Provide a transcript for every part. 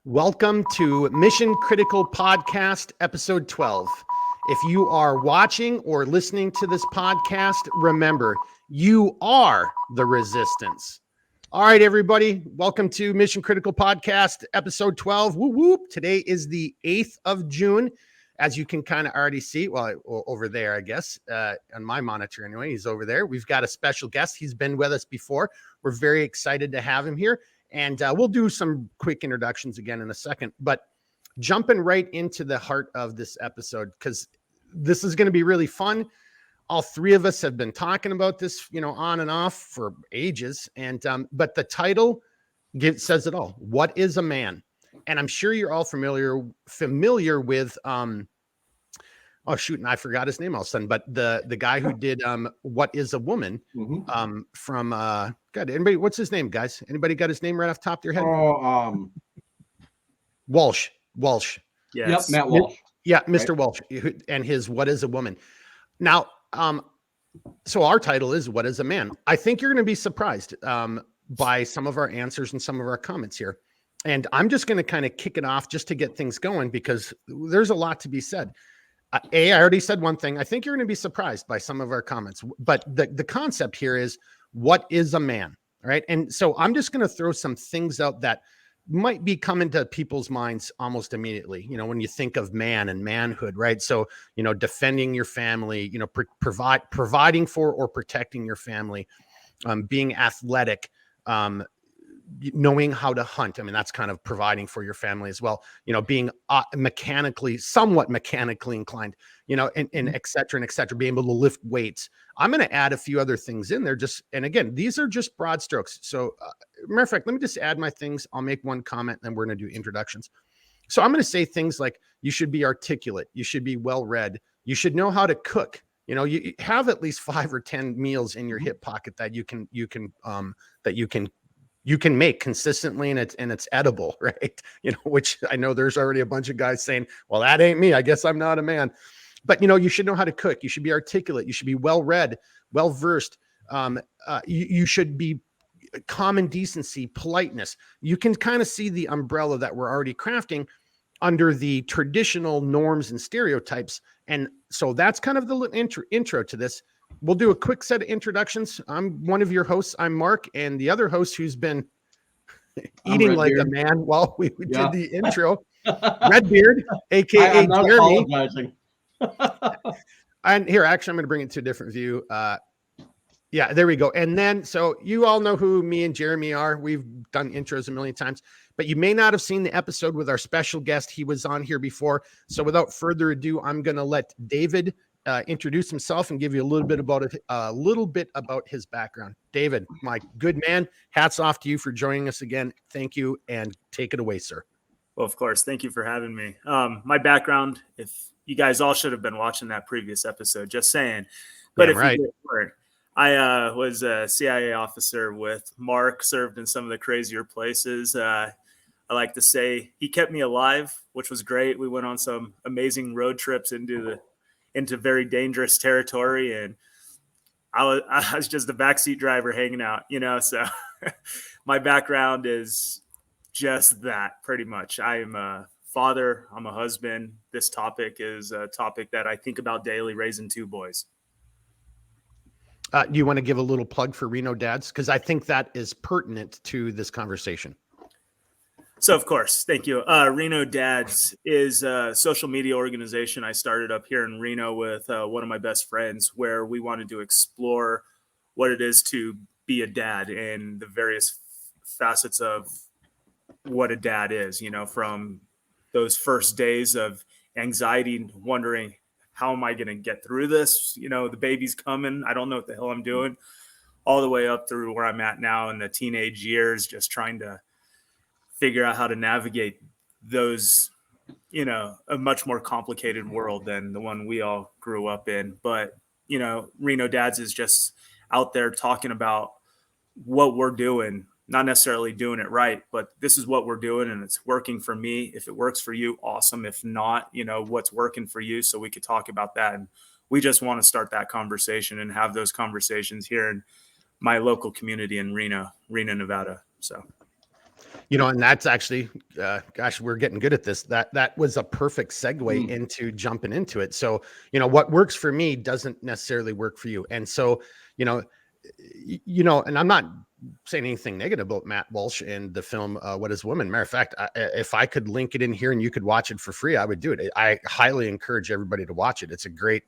Welcome to Mission Critical Podcast, episode 12. If you are watching or listening to this podcast, remember, you are the resistance. All right, everybody, welcome to Mission Critical Podcast, episode 12. Whoop, whoop. Today is the 8th of June. As you can kind of already see, well, over there, I guess, on my monitor anyway, he's over there. We've got a special guest. He's been with us before. We're very excited to have him here. And we'll do some quick introductions again in a second. But jumping right into the heart of this episode, because this is going to be really fun. All three of us have been talking about this, on and off for ages. And but the title says it all. What is a man? And I'm sure you're all familiar with oh shoot, and I forgot his name all of a sudden, but the guy who did What is a Woman? From God, anybody, what's his name, guys? Anybody got his name right off the top of their head? Walsh. Yes. Yep, Matt Walsh. Yeah, Mr. Right. Walsh, and his What is a Woman? Now, so our title is What is a Man? I think you're going to be surprised by some of our answers and some of our comments here. And I'm just going to kind of kick it off just to get things going because there's a lot to be said. I already said one thing. I think you're going to be surprised by some of our comments, but the concept here is what is a man, right? And so I'm just going to throw some things out that might be coming to people's minds almost immediately. When you think of man and manhood, right? So, defending your family, providing for or protecting your family, being athletic, knowing how to hunt. I mean, that's kind of providing for your family as well, being somewhat mechanically inclined, and et cetera, being able to lift weights. I'm going to add a few other things in there and again, these are just broad strokes. So matter of fact, let me just add my things. I'll make one comment, then we're going to do introductions. So I'm going to say things like you should be articulate. You should be well-read. You should know how to cook. You have at least 5 or 10 meals in your hip pocket that you can make consistently and it's edible, right? Which I know there's already a bunch of guys saying, well, that ain't me. I guess I'm not a man. But, you should know how to cook. You should be articulate. You should be well-read, well-versed. You should be common decency, politeness. You can kind of see the umbrella that we're already crafting under the traditional norms and stereotypes. And so that's kind of the intro to this. We'll do a quick set of introductions. I'm one of your hosts. I'm Mark, and the other host who's been eating like a man while we did the intro, Redbeard, a.k.a. Jeremy. And here, actually, I'm going to bring it to a different view. Yeah, there we go. And then, so you all know who me and Jeremy are. We've done intros a million times, but you may not have seen the episode with our special guest. He was on here before. So without further ado, I'm going to let David introduce himself and give you a little bit about his background. David, my good man, hats off to you for joining us again. Thank you, and take it away, sir. Well, of course. Thank you for having me. My background, if you guys all should have been watching that previous episode, just saying. But if you get word, I was a CIA officer with Mark, served in some of the crazier places. I like to say he kept me alive, which was great. We went on some amazing road trips into very dangerous territory, and I was just a backseat driver hanging out, so my background is just that pretty much. I am a father. I'm a husband. This topic is a topic that I think about daily, raising 2 boys. Do you want to give a little plug for Reno Dads? Because I think that is pertinent to this conversation. So, of course, thank you. Reno Dads is a social media organization I started up here in Reno with one of my best friends, where we wanted to explore what it is to be a dad and the various facets of what a dad is, from those first days of anxiety, wondering, how am I going to get through this? The baby's coming. I don't know what the hell I'm doing, all the way up through where I'm at now in the teenage years, just trying to figure out how to navigate those, a much more complicated world than the one we all grew up in. But, Reno Dads is just out there talking about what we're doing, not necessarily doing it right, but this is what we're doing and it's working for me. If it works for you, awesome. If not, what's working for you, so we could talk about that. And we just want to start that conversation and have those conversations here in my local community in Reno, Nevada. So. And that's actually, gosh, we're getting good at this. That was a perfect segue into jumping into it. So, what works for me doesn't necessarily work for you. And so, and I'm not saying anything negative about Matt Walsh and the film, What is Woman? Matter of fact, if I could link it in here and you could watch it for free, I would do it. I highly encourage everybody to watch it. It's a great,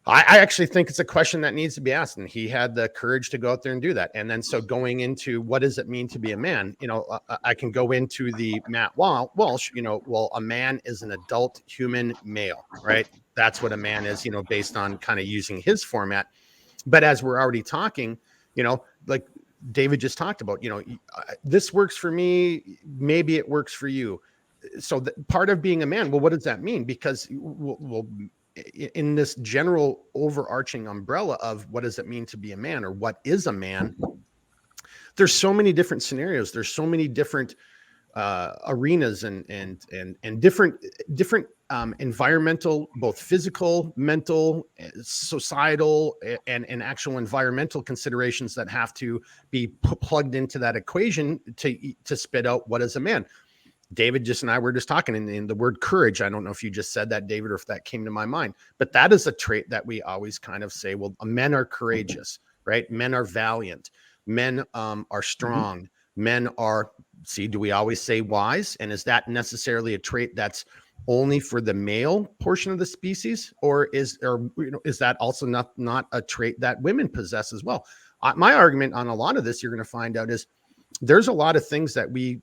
I actually think it's a question that needs to be asked, and he had the courage to go out there and do that. And then, so going into what does it mean to be a man? I can go into the Matt Walsh. Well, a man is an adult human male, right? That's what a man is. Based on kind of using his format. But as we're already talking, like David just talked about, this works for me. Maybe it works for you. So part of being a man, well, what does that mean? Because in this general overarching umbrella of what does it mean to be a man, or what is a man, there's so many different scenarios. There's so many different arenas and different environmental, both physical, mental, societal, and actual environmental considerations that have to be plugged into that equation to spit out what is a man. David and I were just talking in the word courage. I don't know if you just said that, David, or if that came to my mind, but that is a trait that we always kind of say, well, men are courageous, right? Men are valiant. Men are strong. Men are, do we always say wise? And is that necessarily a trait that's only for the male portion of the species? Or is that also not a trait that women possess as well? My argument on a lot of this, you're going to find out, is there's a lot of things that we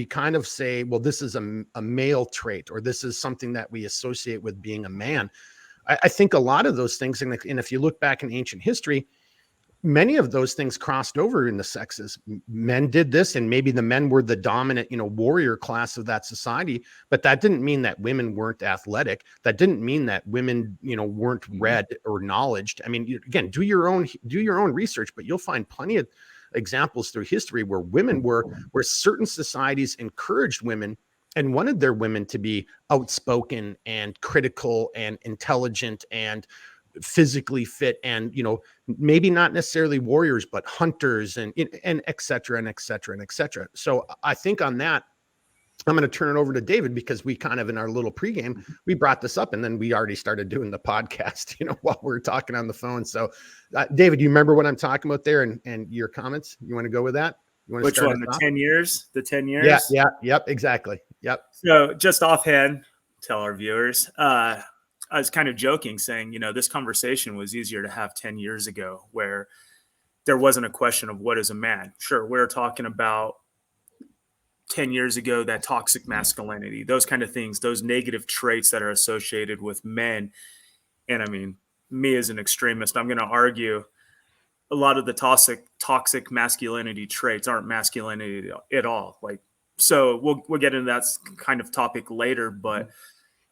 kind of say, well, this is a male trait, or this is something that we associate with being a man. I think a lot of those things, and if you look back in ancient history, many of those things crossed over in the sexes. Men did this, and maybe the men were the dominant, warrior class of that society, but that didn't mean that women weren't athletic. That didn't mean that women, weren't read or knowledged. I mean, again, do your own research, but you'll find plenty of examples through history where women where certain societies encouraged women and wanted their women to be outspoken and critical and intelligent and physically fit, and maybe not necessarily warriors, but hunters and et cetera and et cetera and et cetera. So I think on that, I'm going to turn it over to David, because we kind of, in our little pregame, we brought this up, and then we already started doing the podcast, while we're talking on the phone. So David, you remember what I'm talking about there, and your comments? You want to go with that? You want to Which one? The 10 years? The 10 years? Yeah. Yep. Exactly. Yep. So just offhand, tell our viewers, I was kind of joking, saying, this conversation was easier to have 10 years ago, where there wasn't a question of what is a man. Sure, we're talking about 10 years ago, that toxic masculinity, those kind of things, those negative traits that are associated with men. And I mean, me as an extremist, I'm going to argue a lot of the toxic masculinity traits aren't masculinity at all. So we'll get into that kind of topic later, but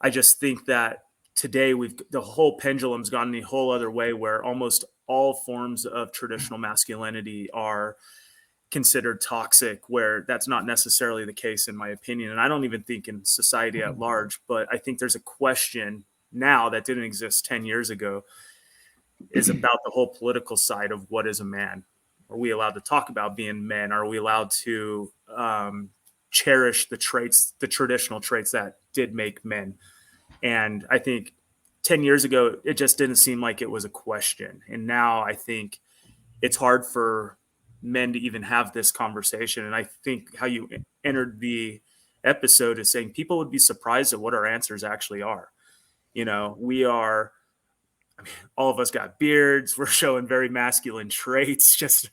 I just think that today the whole pendulum's gone the whole other way, where almost all forms of traditional masculinity are considered toxic, where that's not necessarily the case, in my opinion. And I don't even think in society at large, but I think there's a question now that didn't exist 10 years ago, is about the whole political side of what is a man. Are we allowed to talk about being men? Are we allowed to cherish the traditional traits that did make men? And I think 10 years ago, it just didn't seem like it was a question. And now I think it's hard for men to even have this conversation. And I think how you entered the episode is saying people would be surprised at what our answers actually are. We are, all of us got beards. We're showing very masculine traits,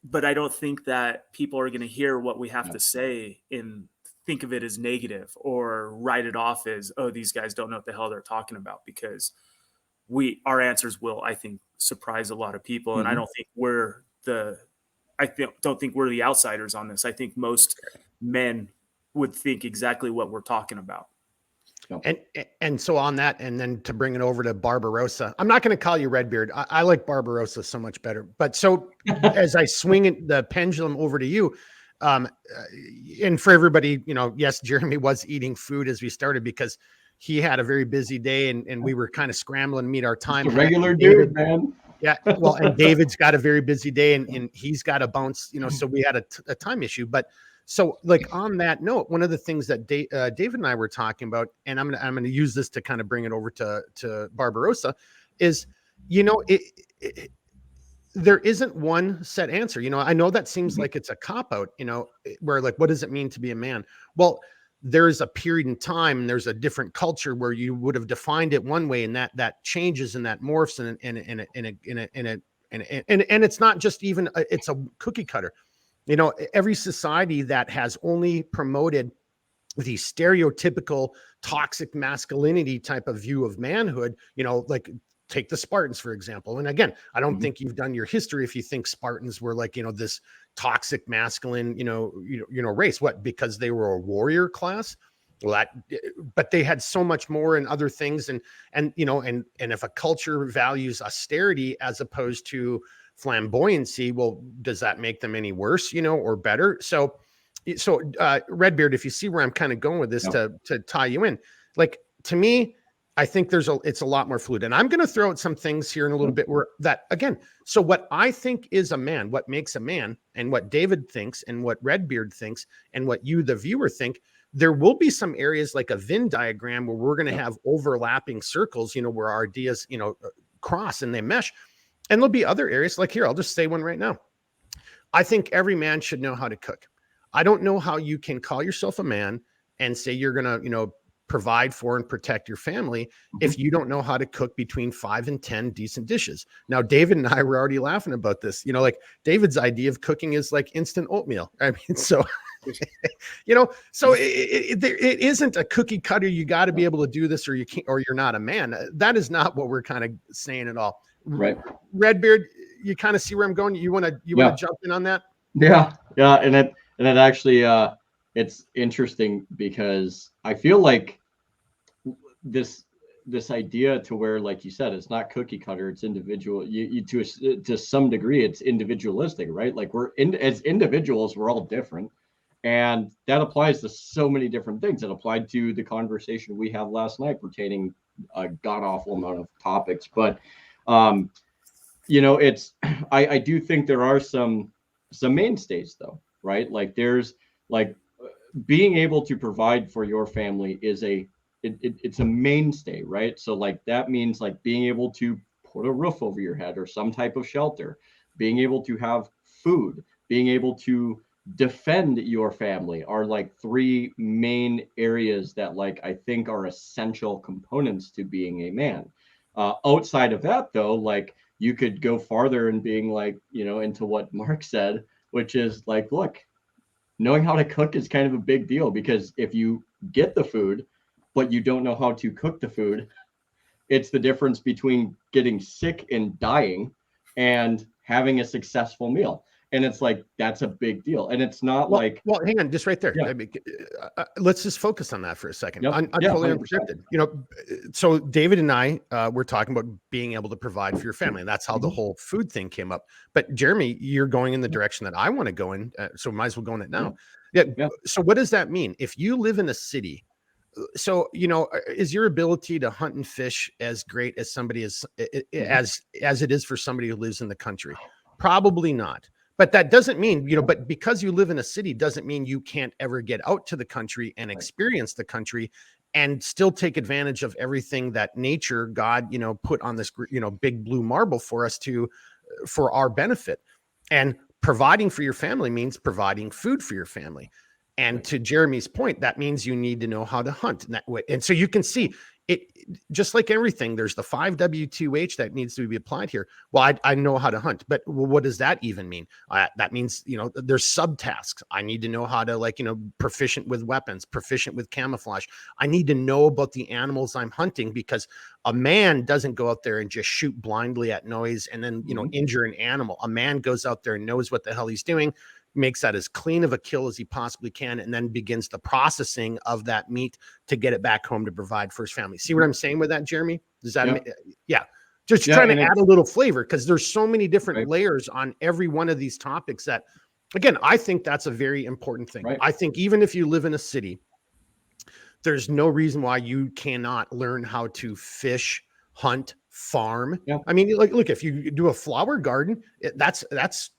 but I don't think that people are going to hear what we have to say and think of it as negative, or write it off as, oh, these guys don't know what the hell they're talking about, because our answers will, I think, surprise a lot of people. And I don't think don't think we're the outsiders on this. I think most men would think exactly what we're talking about. And so on that, and then to bring it over to Barbarossa, I'm not going to call you Redbeard. I like Barbarossa so much better. But so as I swing the pendulum over to you, and for everybody, yes, Jeremy was eating food as we started, because he had a very busy day, and we were kind of scrambling to meet our time. Just a regular dude, man. Yeah. Well, and David's got a very busy day and he's got to bounce, so we had a time issue. But so like on that note, one of the things that David and I were talking about, and I'm going to use this to kind of bring it over to Barbarossa is, there isn't one set answer. I know that seems like it's a cop out, where like, what does it mean to be a man? Well, there's a period in time and there's a different culture where you would have defined it one way and that changes and that morphs and it's not just even it's a cookie cutter. Every society that has only promoted the stereotypical toxic masculinity type of view of manhood, like take the Spartans, for example. And again, I don't think you've done your history if you think Spartans were like, this toxic masculine, race. What? Because they were a warrior class? Well, but they had so much more in other things. And if a culture values austerity as opposed to flamboyancy, well, does that make them any worse, or better? So Redbeard, if you see where I'm kind of going with this to tie you in, like to me, I think it's a lot more fluid. And I'm going to throw out some things here in a little bit where that again, so what I think is a man, what makes a man, and what David thinks and what Redbeard thinks and what you, the viewer, think, there will be some areas like a Venn diagram where we're going to have overlapping circles, where our ideas, cross and they mesh. And there'll be other areas like here, I'll just say one right now. I think every man should know how to cook. I don't know how you can call yourself a man and say you're going to, provide for and protect your family if you don't know how to cook between 5 and 10 decent dishes. Now, David and I were already laughing about this, like David's idea of cooking is like instant oatmeal. I mean, so, so it isn't a cookie cutter. You got to be able to do this or you can't, or you're not a man. That is not what we're kind of saying at all. Right. Redbeard, you kind of see where I'm going. You want to jump in on that? Yeah. Yeah. And it actually, it's interesting because I feel like this idea to where, like you said, it's not cookie cutter, it's individual. You to some degree, it's individualistic, right? Like as individuals, we're all different, and that applies to so many different things. It applied to the conversation we had last night pertaining a god awful amount of topics, but it's I do think there are some mainstays though, right? Like there's like being able to provide for your family is it's a mainstay, right? So like that means like being able to put a roof over your head or some type of shelter, being able to have food, being able to defend your family are like three main areas that like I think are essential components to being a man. Outside of that though, like you could go farther in being like, into what Mark said, which is like, look, knowing how to cook is kind of a big deal because if you get the food, but you don't know how to cook the food, it's the difference between getting sick and dying and having a successful meal. And it's like, that's a big deal. And it's not well, hang on, just right there. Yeah. I mean, let's just focus on that for a second. Yep. Totally unscripted. So David and I were talking about being able to provide for your family. And that's how the whole food thing came up. But Jeremy, you're going in the direction that I want to go in. So might as well go in it now. Yeah. So what does that mean? If you live in a city, so, is your ability to hunt and fish as great as somebody as it is for somebody who lives in the country? Probably not. But that doesn't mean, but because you live in a city doesn't mean you can't ever get out to the country and experience the country and still take advantage of everything that nature, God, put on this, big blue marble for us for our benefit. And providing for your family means providing food for your family. And to Jeremy's point, that means you need to know how to hunt in that way. And so you can see it, just like everything, there's the 5W2H that needs to be applied here. Well, I know how to hunt, but what does that even mean? That means, there's subtasks. I need to know how to proficient with weapons, proficient with camouflage. I need to know about the animals I'm hunting because a man doesn't go out there and just shoot blindly at noise and then, injure an animal. A man goes out there and knows what the hell he's doing, makes that as clean of a kill as he possibly can, and then begins the processing of that meat to get it back home to provide for his family. See what I'm saying with that, Jeremy? Does that just trying to add a little flavor because there's so many different layers on every one of these topics that, again, I think that's a very important thing. I think even if you live in a city, there's no reason why you cannot learn how to fish, hunt, farm. Yeah. I mean, like, look, if you do a flower garden, that's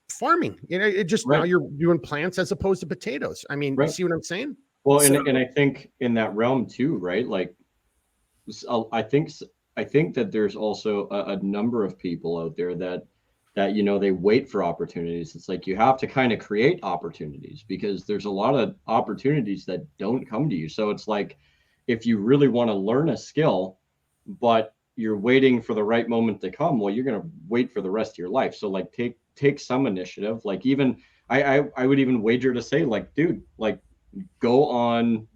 farming. You know, it just now Right. you're doing plants as opposed to potatoes. I mean, you Right. see what I'm saying? Well, So and I think in that realm too, right? Like, I think that there's also a number of people out there that you know they wait for opportunities. It's like you have to kind of create opportunities because there's a lot of opportunities that don't come to you. So it's like if you really want to learn a skill, but you're waiting for the right moment to come, well, you're going to wait for the rest of your life. So like take some initiative. Like even I would even wager to say like, dude, like go on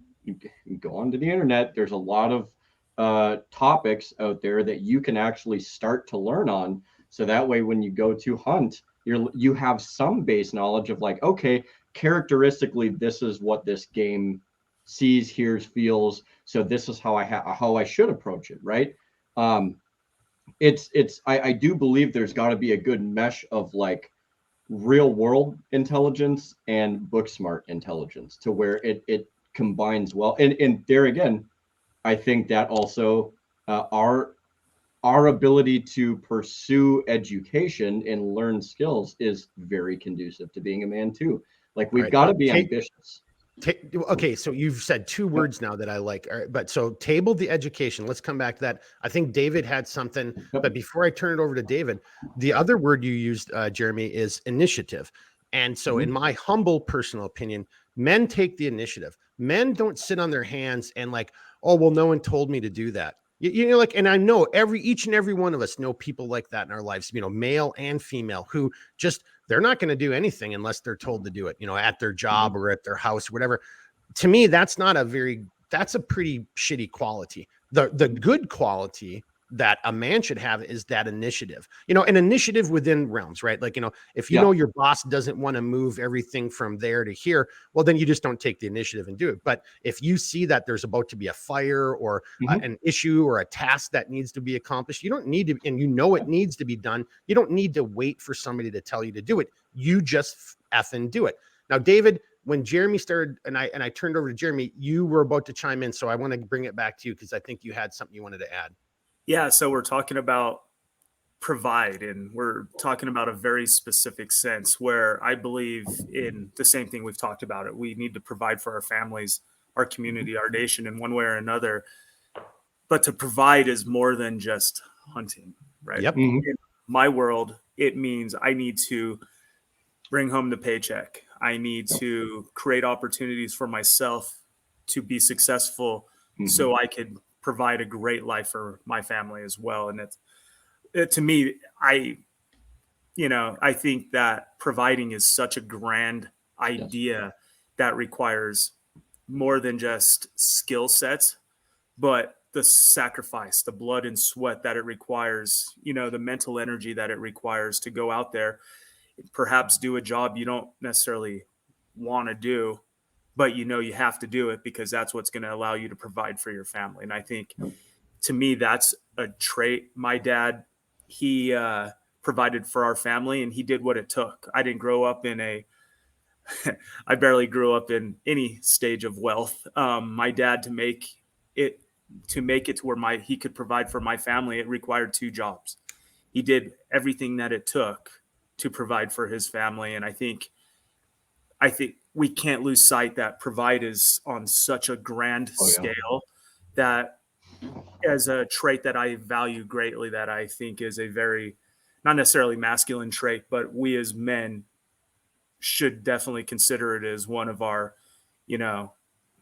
go onto the internet. There's a lot of topics out there that you can actually start to learn on. So that way, when you go to hunt, you have some base knowledge of like, okay, characteristically, this is what this game sees, hears, feels. So this is how how I should approach it, right? Um, I do believe there's got to be a good mesh of like real world intelligence and book smart intelligence to where it combines well. And there again, I think that also our ability to pursue education and learn skills is very conducive to being a man too. Like All we've right. got to be ambitious. Okay, so you've said two words now that I like. All right, but so table the education. Let's come back to that. I think David had something, Yep. but before I turn it over to David, the other word you used, Jeremy, is initiative. And so, in my humble personal opinion, men take the initiative. Men don't sit on their hands and like, oh, well, no one told me to do that. You know, like, and I know each and every one of us know people like that in our lives, you know, male and female, who just they're not going to do anything unless they're told to do it, you know, at their job or at their house or whatever. To me, that's a pretty shitty quality. The good quality that a man should have is that initiative, you know, an initiative within realms, right? Like, you know, if you Yeah. know your boss doesn't want to move everything from there to here, well, then you just don't take the initiative and do it. But if you see that there's about to be a fire or an issue or a task that needs to be accomplished, you don't need to, and you know it needs to be done. You don't need to wait for somebody to tell you to do it. You just effing do it. Now, David, when Jeremy started and I turned over to Jeremy, you were about to chime in. So I want to bring it back to you because I think you had something you wanted to add. yeah, so we're talking about provide, and we're talking about a very specific sense where I believe in the same thing we've talked about it. We need to provide for our families, our community, our nation in one way or another. But to provide is more than just hunting, right? Yep. In my world, it means I need to bring home the paycheck. I need to create opportunities for myself to be successful so I could provide a great life for my family as well. And to me, I think that providing is such a grand idea that requires more than just skill sets, but the sacrifice, the blood and sweat that it requires, you know, the mental energy that it requires to go out there, perhaps do a job you don't necessarily want to do, but you know you have to do it because that's what's going to allow you to provide for your family. And I think to me, that's a trait. My dad, he provided for our family and he did what it took. I didn't grow up in I barely grew up in any stage of wealth. My dad, to make it to where he could provide for my family, it required two jobs. He did everything that it took to provide for his family. And I think we can't lose sight that provide is on such a grand scale that as a trait that I value greatly, that I think is a very, not necessarily masculine trait, but we as men should definitely consider it as one of our, you know,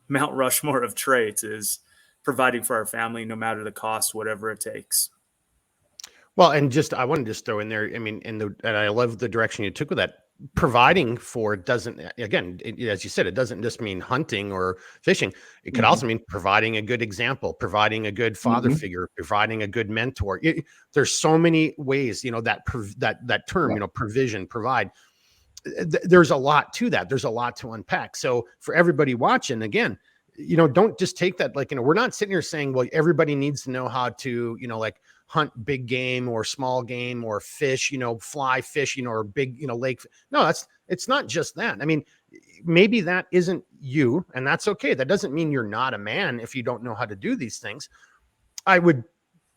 Mount Rushmore of traits, is providing for our family, no matter the cost, whatever it takes. Well, and just I want to just throw in there. I mean, and I love the direction you took with that. Providing for doesn't, again, as you said, it doesn't just mean hunting or fishing. It could also mean providing a good example, providing a good father figure, providing a good mentor. There's so many ways, you know, that term, you know, provision, provide. There's a lot to that. There's a lot to unpack. So for everybody watching, again, you know, don't just take that like, you know, we're not sitting here saying, well, everybody needs to know how to, you know, like hunt big game or small game or fish, you know, fly fish, you know, or big, you know, lake. No, it's not just that. I mean, maybe that isn't you, and that's okay. That doesn't mean you're not a man if you don't know how to do these things. I would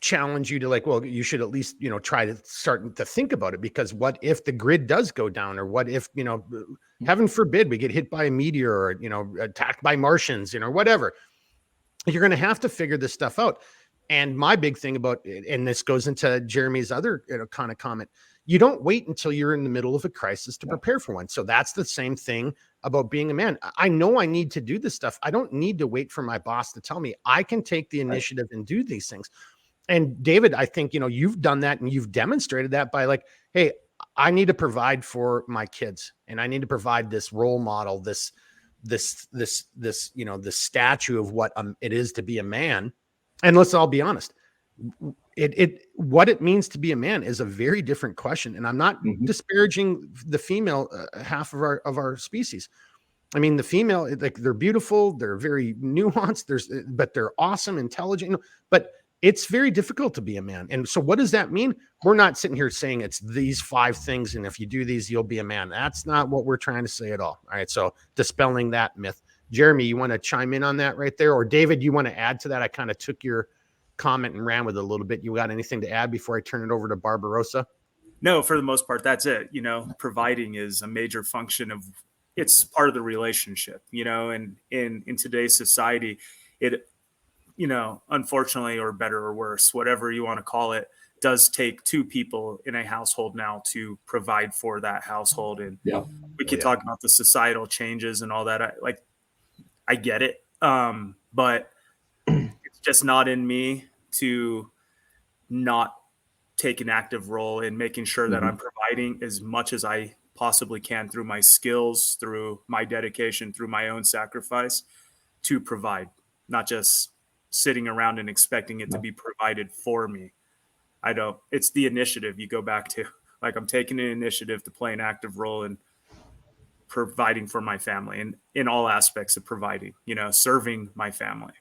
challenge you to like, well, you should at least, try to start to think about it, because what if the grid does go down, or what if, heaven forbid we get hit by a meteor, or, attacked by Martians, whatever. You're going to have to figure this stuff out. And my big thing about it, and this goes into Jeremy's other kind of comment, you don't wait until you're in the middle of a crisis to prepare for one. So that's the same thing about being a man. I know I need to do this stuff. I don't need to wait for my boss to tell me. I can take the initiative and do these things. And David, I think, you've done that, and you've demonstrated that by like, hey, I need to provide for my kids, and I need to provide this role model, this statue of what it is to be a man. And let's all be honest, what it means to be a man is a very different question. And I'm not disparaging the female half of our species. I mean, the female, like, they're beautiful, they're very nuanced, but they're awesome, intelligent, but it's very difficult to be a man. And so what does that mean? We're not sitting here saying it's these 5 things, and if you do these, you'll be a man. That's not what we're trying to say at all. All right. So dispelling that myth. Jeremy, you want to chime in on that right there? Or David, you want to add to that? I kind of took your comment and ran with it a little bit. You got anything to add before I turn it over to Barbarossa? No, for the most part, that's it. Providing is a major function of, it's part of the relationship, and in today's society, it, unfortunately, or better or worse, whatever you want to call it, does take 2 people in a household now to provide for that household. And we could talk about the societal changes and all that. I get it. But it's just not in me to not take an active role in making sure that I'm providing as much as I possibly can through my skills, through my dedication, through my own sacrifice, to provide, not just sitting around and expecting it to be provided for me. It's the initiative you go back to. Like, I'm taking an initiative to play an active role in providing for my family, and in all aspects of providing, serving my family.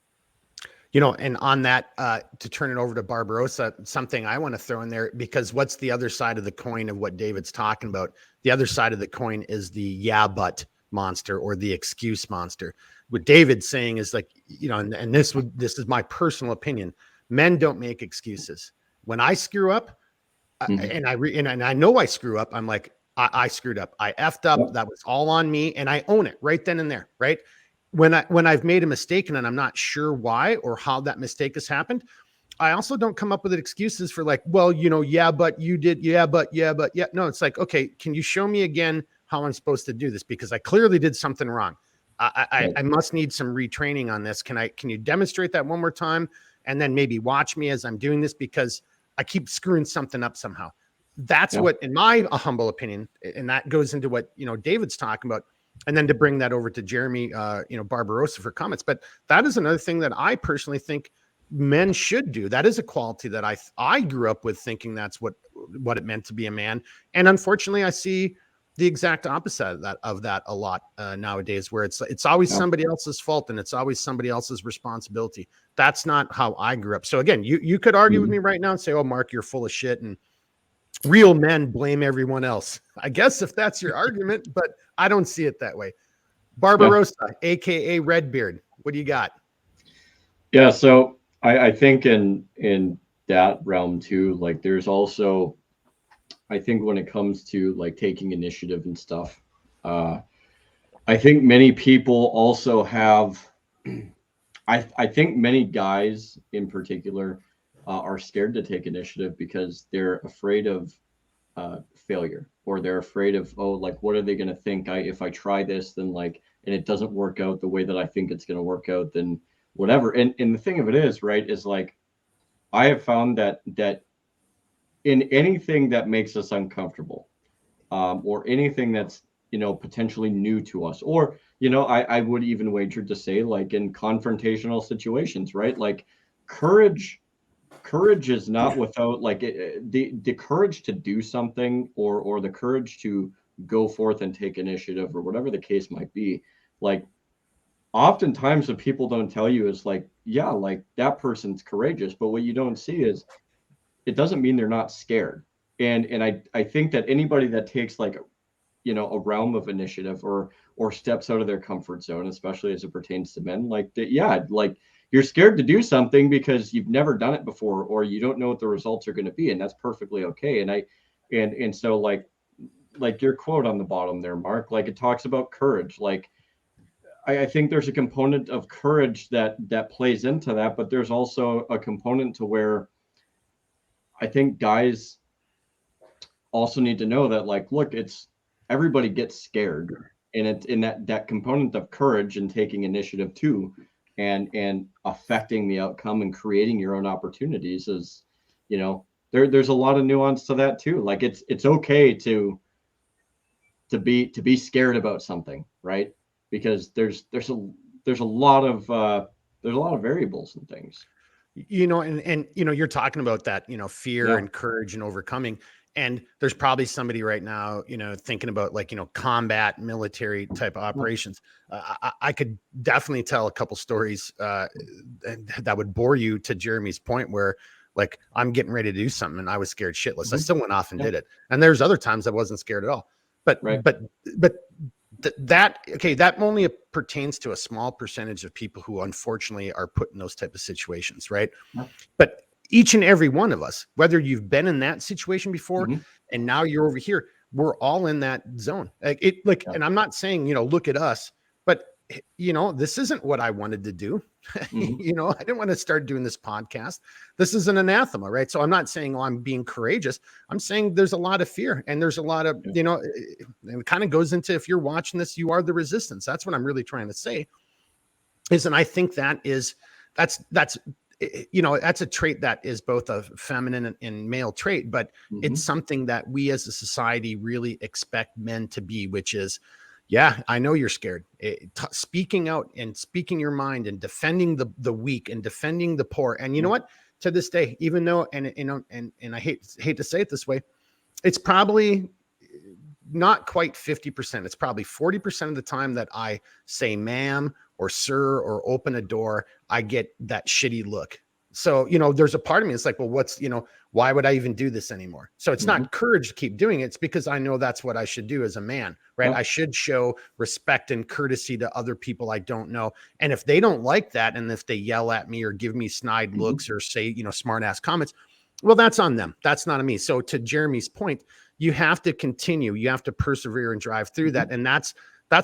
And on that, to turn it over to Barbarossa, something I want to throw in there, because what's the other side of the coin of what David's talking about? The other side of the coin is the yeah, but monster, or the excuse monster. What David's saying is like, and this is my personal opinion. Men don't make excuses. When I screw up, and I know I screw up, I'm like, I screwed up. I effed up. That was all on me. And I own it right then and there. Right. When I've made a mistake and I'm not sure why or how that mistake has happened, I also don't come up with excuses for like, well, yeah, but you did. Yeah, but. No, it's like, okay, can you show me again how I'm supposed to do this? Because I clearly did something wrong. I must need some retraining on this. Can you demonstrate that one more time? And then maybe watch me as I'm doing this, because I keep screwing something up somehow. That's what, in my humble opinion, and that goes into what, David's talking about. And then to bring that over to Jeremy, Barbarossa for comments. But that is another thing that I personally think men should do. That is a quality that I grew up with, thinking that's what it meant to be a man. And unfortunately, I see the exact opposite of that a lot nowadays, where it's always somebody else's fault, and it's always somebody else's responsibility. That's not how I grew up. So again, you could argue with me right now and say, oh, Mark, you're full of shit, and real men blame everyone else. I guess if that's your argument, but I don't see it that way. Barbarossa, a.k.a. Redbeard, what do you got? Yeah, so I think in that realm too, like, there's also, I think when it comes to like taking initiative and stuff, I think many people also have, I think many guys in particular are scared to take initiative because they're afraid of failure, or they're afraid of, oh, like, what are they going to think if I try this, then like, and it doesn't work out the way that I think it's going to work out, then whatever. And the thing of it is, right, is like, I have found that in anything that makes us uncomfortable, or anything that's, potentially new to us, or, I would even wager to say, like, in confrontational situations, right? Like, courage is not without, like, the courage to do something, or the courage to go forth and take initiative, or whatever the case might be. Like, oftentimes what people don't tell you is like, yeah, like, that person's courageous, but what you don't see is it doesn't mean they're not scared. And I think that anybody that takes like, a realm of initiative, or steps out of their comfort zone, especially as it pertains to men, like that, yeah, like, you're scared to do something because you've never done it before, or you don't know what the results are going to be, and that's perfectly okay. And so like your quote on the bottom there, Mark, like it talks about courage. Like I think there's a component of courage that plays into that, but there's also a component to where I think guys also need to know that, like, look, it's everybody gets scared, and it's in that component of courage and taking initiative too, and affecting the outcome and creating your own opportunities is, there's a lot of nuance to that too. Like it's okay to be scared about something, right? Because there's a lot of variables and things. And you're talking about that, fear and courage and overcoming. And there's probably somebody right now, thinking about like, combat military type operations. I could definitely tell a couple stories that would bore you, to Jeremy's point, where like I'm getting ready to do something and I was scared shitless. I still went off and did it. And there's other times I wasn't scared at all. But that only pertains to a small percentage of people who unfortunately are put in those type of situations, right? But each and every one of us, whether you've been in that situation before and now you're over here, we're all in that zone. And I'm not saying, look at us, but this isn't what I wanted to do. I didn't want to start doing this podcast. This is an anathema, right? So I'm not saying, I'm being courageous. I'm saying there's a lot of fear, and there's a lot of, it kind of goes into, if you're watching this, you are the resistance. That's what I'm really trying to say and I think that's a trait that is both a feminine and male trait, but it's something that we as a society really expect men to be, which is, yeah, I know you're scared. Speaking out and speaking your mind and defending the weak and defending the poor. And you know what? To this day, even though, and I hate to say it this way, it's probably not quite 50%. It's probably 40% of the time that I say ma'am or sir or open a door, I get that shitty look. So, there's a part of me, it's like, well, why would I even do this anymore? So it's not courage to keep doing it. It's because I know that's what I should do as a man, right? I should show respect and courtesy to other people I don't know. And if they don't like that, and if they yell at me or give me snide looks or say, smart ass comments, well, that's on them. That's not on me. So to Jeremy's point, you have to continue, you have to persevere and drive through that. And that's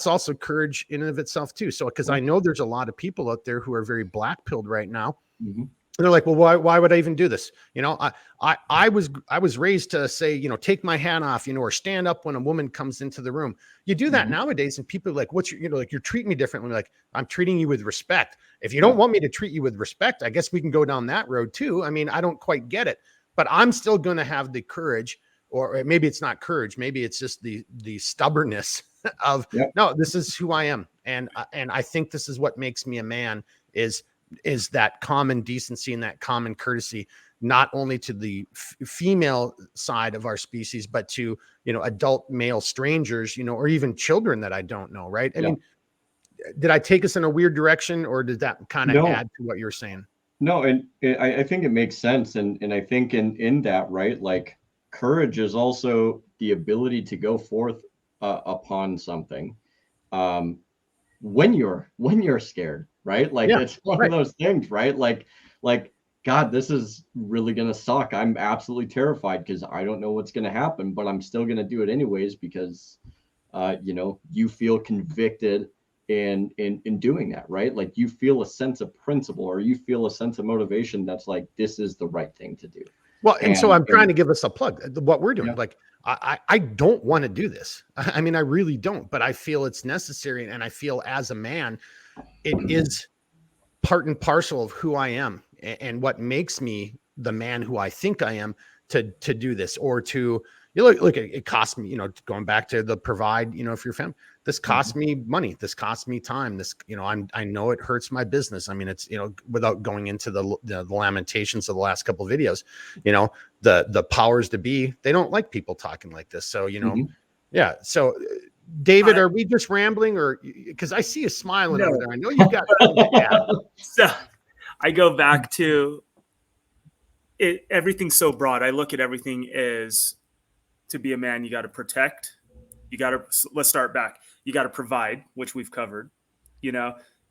also courage in and of itself too. So, because I know there's a lot of people out there who are very black pilled right now. They're like, well, why would I even do this? I was raised to say, take my hat off, or stand up when a woman comes into the room. You do that nowadays, and people are like, what's your, like, you're treating me differently. Like, I'm treating you with respect. If you don't want me to treat you with respect, I guess we can go down that road too. I mean, I don't quite get it, but I'm still going to have the courage, or maybe it's not courage. Maybe it's just the stubbornness of, no, this is who I am. And I think this is what makes me a man is that common decency and that common courtesy, not only to the female side of our species, but to, adult male strangers, or even children that I don't know. Right. I mean, did I take us in a weird direction, or did that kind of add to what you're saying? No. And I think it makes sense. And I think in that, right, like courage is also the ability to go forth upon something when you're scared, right? Like it's one of those things, right? Like, God, this is really going to suck. I'm absolutely terrified because I don't know what's going to happen, but I'm still going to do it anyways because, you feel convicted in doing that, right? Like you feel a sense of principle, or you feel a sense of motivation that's like, this is the right thing to do. Well, and so I'm trying to give us a plug, what we're doing. Like, I don't want to do this. I mean, I really don't, but I feel it's necessary. And I feel as a man, it is part and parcel of who I am and what makes me the man who I think I am to do this, or to, look, it costs me, going back to the provide, if you're family, this costs me money. This costs me time. This, I know it hurts my business. I mean, it's, without going into the lamentations of the last couple of videos, the powers to be, they don't like people talking like this. So, yeah. So David, are we just rambling, or because I see you smiling over there? I know you got. So I go back to it. Everything's so broad. I look at everything as, to be a man, you got to protect. Let's start back. You got to provide, which we've covered.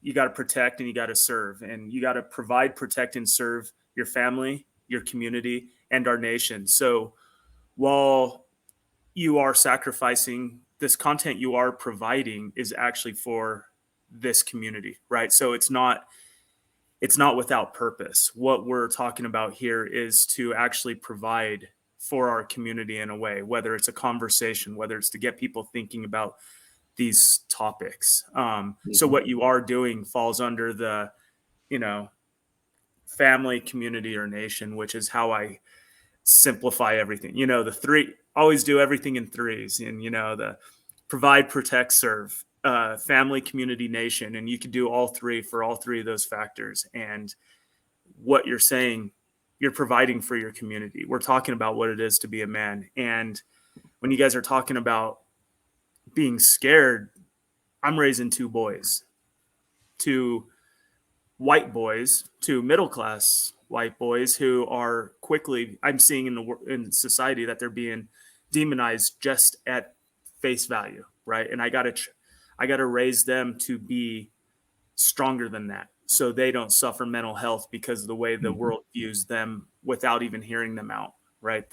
you got to protect and you got to serve, and you got to provide, protect, and serve your family, your community, and our nation. So while you are sacrificing, this content you are providing is actually for this community, right? So it's not without purpose. What we're talking about here is to actually provide for our community in a way, whether it's a conversation, whether it's to get people thinking about these topics. So what you are doing falls under the, family, community, or nation, which is how I simplify everything. The three, always do everything in threes, and the provide, protect, serve, family, community, nation, and you could do all three for all three of those factors. And what you're saying, you're providing for your community. We're talking about what it is to be a man. And when you guys are talking about being scared, I'm raising two boys, two white boys, two middle class white boys who are quickly, I'm seeing in society that they're being demonized just at face value, right? And I got to raise them to be stronger than that, so they don't suffer mental health because of the way the world views them without even hearing them out, right?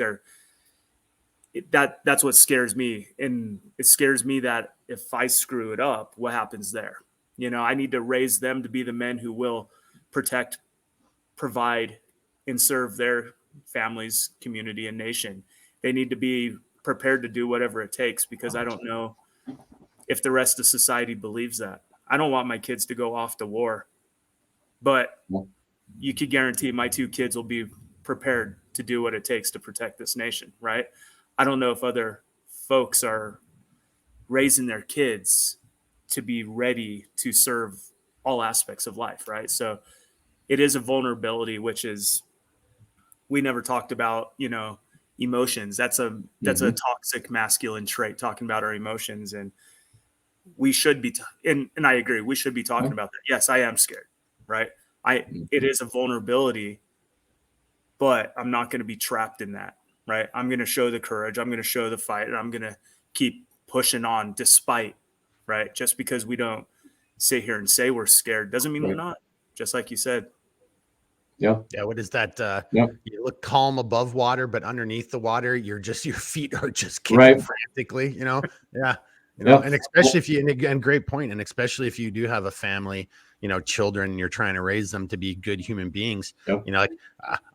That's what scares me. And it scares me that if I screw it up, what happens there? I need to raise them to be the men who will protect, provide, and serve their families, community, and nation. They need to be prepared to do whatever it takes, because I don't know if the rest of society believes that. I don't want my kids to go off to war, but you could guarantee my two kids will be prepared to do what it takes to protect this nation, right? I don't know if other folks are raising their kids to be ready to serve all aspects of life, right? So it is a vulnerability, which is, we never talked about, emotions. That's a toxic masculine trait, talking about our emotions. And we should be, and I agree, we should be talking about that. Yes, I am scared, right? It is a vulnerability, but I'm not going to be trapped in that, right? I'm going to show the courage. I'm going to show the fight, and I'm going to keep pushing on despite, right? Just because we don't sit here and say we're scared doesn't mean we're not, just like you said. Yeah. What is that? You look calm above water, but underneath the water, your feet are just kicking frantically, Yeah. And especially if you, and again, great point. And especially if you do have a family, children, and you're trying to raise them to be good human beings,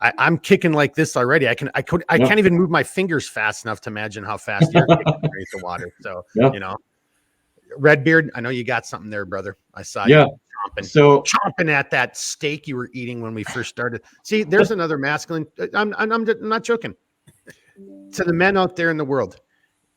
I'm kicking like this already. I can't even move my fingers fast enough to imagine how fast you're kicking underneath the water. So, Redbeard, I know you got something there, brother. I saw you chomping at that steak you were eating when we first started. See, there's another masculine. I'm not joking. To the men out there in the world,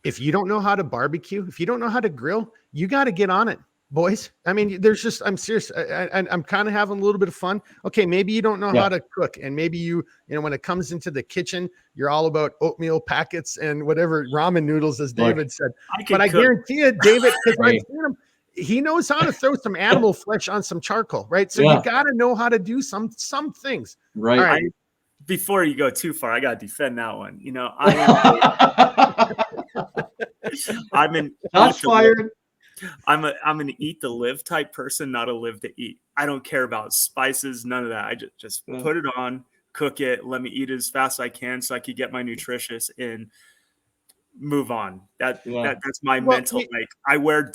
if you don't know how to barbecue, if you don't know how to grill, you got to get on it, boys. I mean, I'm serious. I'm kind of having a little bit of fun. Okay, maybe you don't know how to cook, and maybe you when it comes into the kitchen, you're all about oatmeal packets and whatever ramen noodles, as David said. But I guarantee you, David, because I've seen him, he knows how to throw some animal flesh on some charcoal, right? So you got to know how to do some things, right? All right. Before you go too far, I got to defend that one. I'm an shots fired. I'm an eat to live type person, not a live to eat. I don't care about spices, none of that. I just put it on, cook it, let me eat it as fast as I can so I could get my nutritious and move on. That's my mental. Like I wear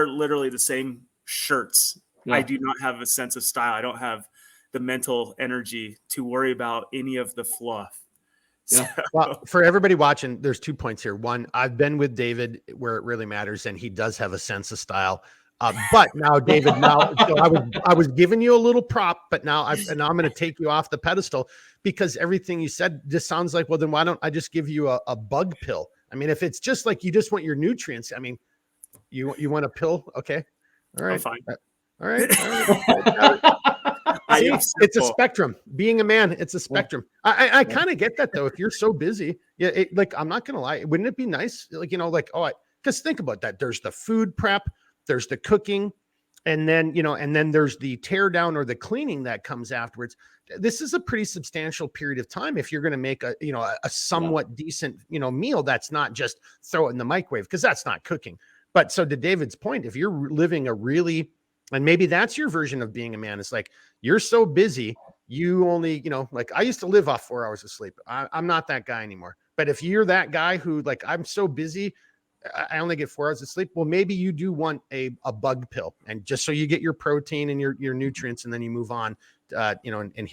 literally the same shirts. I do not have a sense of style. I don't have the mental energy to worry about any of the fluff. Yeah. Well, for everybody watching, there's 2 points here. One, I've been with David where it really matters, and he does have a sense of style. But now, David, so I was giving you a little prop, but now I'm going to take you off the pedestal, because everything you said just sounds like, well, then why don't I just give you a bug pill? I mean, if it's just like you just want your nutrients, I mean, you want a pill? Okay. All right. I'm fine. All right. See, it's a spectrum. Being a man, it's a spectrum. I kind of get that, though. If you're so busy, I'm not gonna lie. Wouldn't it be nice, because think about that. There's the food prep, there's the cooking, and then there's the tear down or the cleaning that comes afterwards. This is a pretty substantial period of time if you're going to make a somewhat decent meal that's not just throw it in the microwave, because that's not cooking. But so to David's point, if you're living a really And maybe that's your version of being a man. It's like, you're so busy. You only, like I used to live off 4 hours of sleep. I'm not that guy anymore. But if you're that guy who like, I'm so busy, I only get 4 hours of sleep. Well, maybe you do want a bug pill, and just so you get your protein and your nutrients, and then you move on, and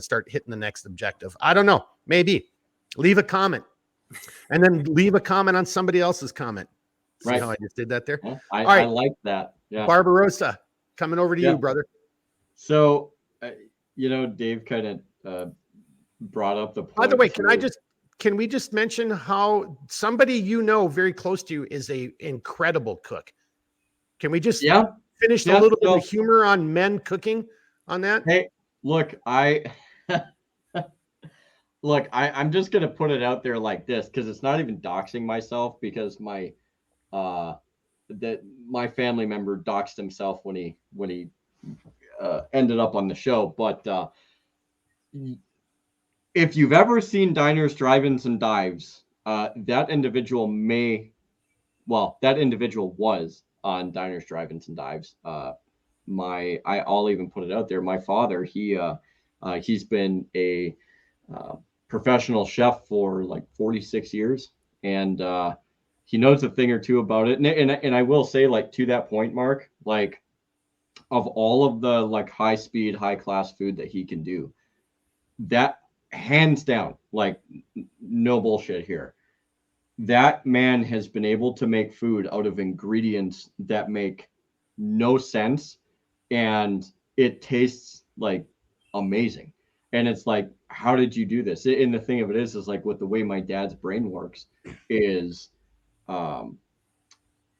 start hitting the next objective. I don't know. Maybe leave a comment, and then leave a comment on somebody else's comment. See how I just did that there? Yeah, All right. I like that. Yeah. Barbarossa, coming over to you, brother. So, Dave kind of brought up the point. By the way, can we just mention how somebody very close to you is a incredible cook? Can we just finish a little bit of humor on men cooking on that? Hey, look, I'm just gonna put it out there like this, because it's not even doxing myself, because my family member doxed himself when he ended up on the show. But if you've ever seen Diners, Drive-Ins, and Dives, that individual was on Diners, Drive-Ins, and Dives. I'll even put it out there. My father, he's been a professional chef for like 46 years, and he knows a thing or two about it. And I will say, like, to that point, Mark, like, of all of the like high speed, high class food that he can do, that hands down, like, no bullshit here, that man has been able to make food out of ingredients that make no sense, and it tastes like amazing. And it's like, how did you do this? And the thing of it is like, with the way my dad's brain works is,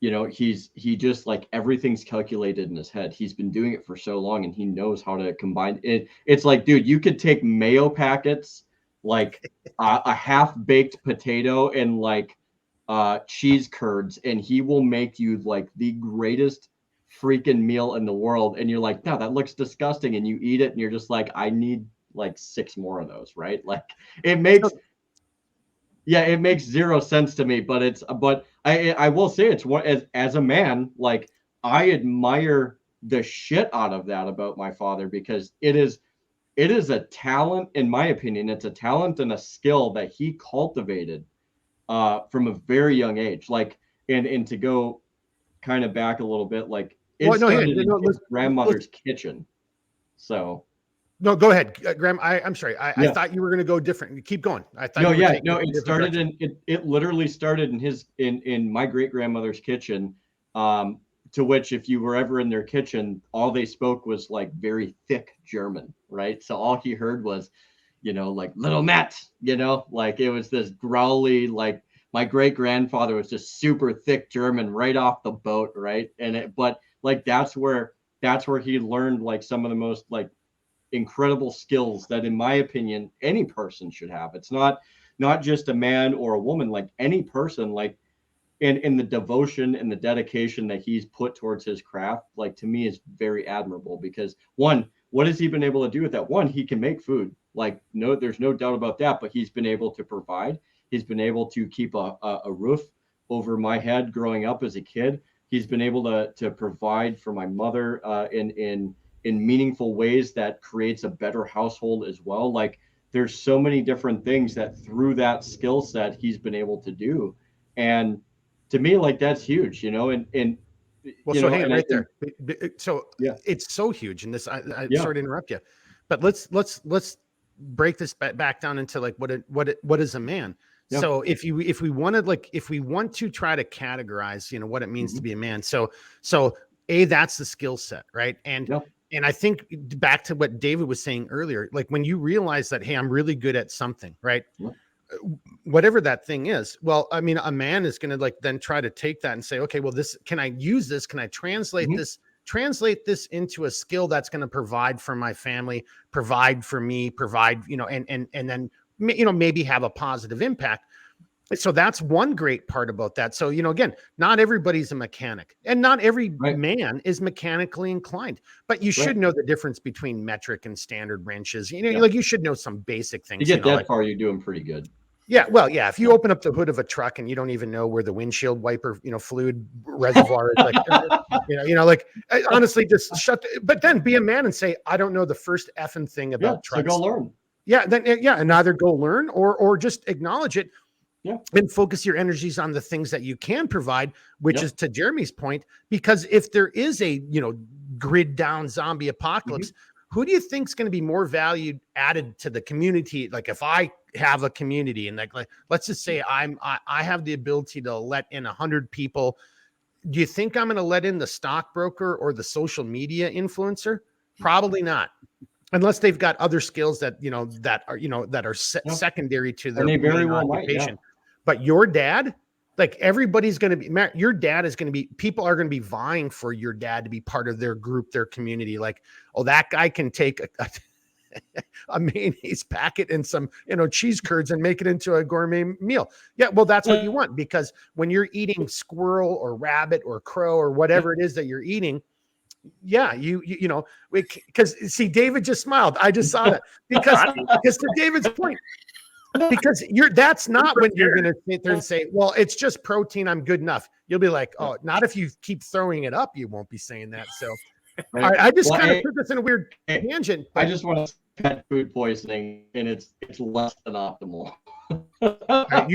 he just, like, everything's calculated in his head. He's been doing it for so long, and he knows how to combine it. It's like, dude, you could take mayo packets, like a half-baked potato, and like cheese curds, and he will make you like the greatest freaking meal in the world. And you're like, no, that looks disgusting. And you eat it, and you're just like, I need like 6 more of those, right? Like, it makes zero sense to me. But I will say, it's what, as a man, like, I admire the shit out of that about my father, because it is a talent, in my opinion. It's a talent and a skill that he cultivated from a very young age. Like, and to go kind of back a little bit, like, started in his grandmother's kitchen. So. No, go ahead, Graham. I'm sorry. I thought you were going to go different. Keep going. I thought. It literally started in my great grandmother's kitchen. To which, if you were ever in their kitchen, all they spoke was like very thick German, right? So all he heard was, like, little Matt, like, it was this growly, like, my great grandfather was just super thick German right off the boat, right? But like, that's where he learned like some of the most like incredible skills that, in my opinion, any person should have. It's not just a man or a woman, like any person, like, in the devotion and the dedication that he's put towards his craft, like, to me, is very admirable. Because one, what has he been able to do with that? One, he can make food, like, no, there's no doubt about that, but he's been able to provide. He's been able to keep a roof over my head growing up as a kid. He's been able to provide for my mother in meaningful ways that creates a better household as well. Like, there's so many different things that through that skill set he's been able to do. And to me, like, that's huge, and well, so hang on right there. So it's so huge. And this, I sorry to interrupt you, but let's break this back down into like what is a man. Yeah. So if we want to try to categorize, what it means to be a man. So that's the skill set, right? And I think back to what David was saying earlier, like, when you realize that, hey, I'm really good at something, right? Whatever that thing is. Well, I mean, a man is going to like then try to take that and say, okay, well, can I use this? Can I translate this into a skill that's going to provide for my family, provide for me, and then, maybe have a positive impact. So that's one great part about that. So, again, not everybody's a mechanic, and not every man is mechanically inclined, but you should know the difference between metric and standard wrenches. Like, you should know some basic things. You get that far, you're doing pretty good. Yeah, well, yeah. If you open up the hood of a truck and you don't even know where the windshield wiper, fluid reservoir is, like, like honestly, just but then be a man and say, I don't know the first effing thing Yeah, about so trucks. go learn. Yeah, then and either go learn or just acknowledge it. Yeah. And focus your energies on the things that you can provide, which Yep. is to Jeremy's point, because if there is a, grid down zombie apocalypse, who do you think is going to be more value added to the community? Like if I have a community and like let's just say I have the ability to let in 100 people. Do you think I'm going to let in the stockbroker or the social media influencer? Probably not. Unless they've got other skills that, that are secondary to their And they very main well might, occupation. But your dad, like everybody's going to be, your dad is going to be, people are going to be vying for your dad to be part of their group, their community. Like, oh, that guy can take a mayonnaise packet and some, cheese curds and make it into a gourmet meal. Yeah. Well, that's what you want, because when you're eating squirrel or rabbit or crow or whatever it is that you're eating, yeah, because see, David just smiled. I just saw that because to David's point, because that's not when you're going to sit there and say, well, it's just protein. I'm good enough. You'll be like, oh, not if you keep throwing it up, you won't be saying that. So, all right, I just kind of put this in a weird tangent. I just want to pet food poisoning, and it's less than optimal. Right,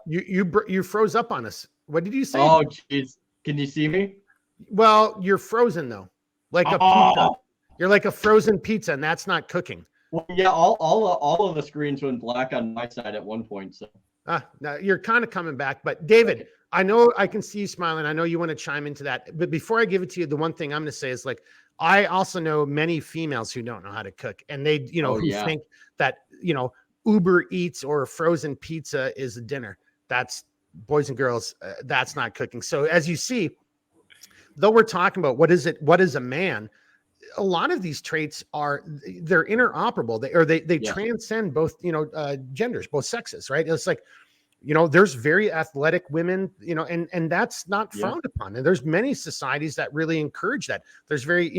you froze up on us. What did you say? Oh, jeez. Can you see me? Well, you're frozen though, like a pizza. You're like a frozen pizza, and that's not cooking. Well, yeah, all of the screens went black on my side at one point. So now you're kind of coming back, but David, I know I can see you smiling. I know you want to chime into that, but before I give it to you, the one thing I'm going to say is like, I also know many females who don't know how to cook, and they, think that, Uber Eats or frozen pizza is a dinner. That's, boys and girls, that's not cooking. So as you see, though we're talking about what is a man, a lot of these traits they're interoperable. They transcend both, genders, both sexes, right? It's like, there's very athletic women, and that's not frowned upon. And there's many societies that really encourage that. There's very,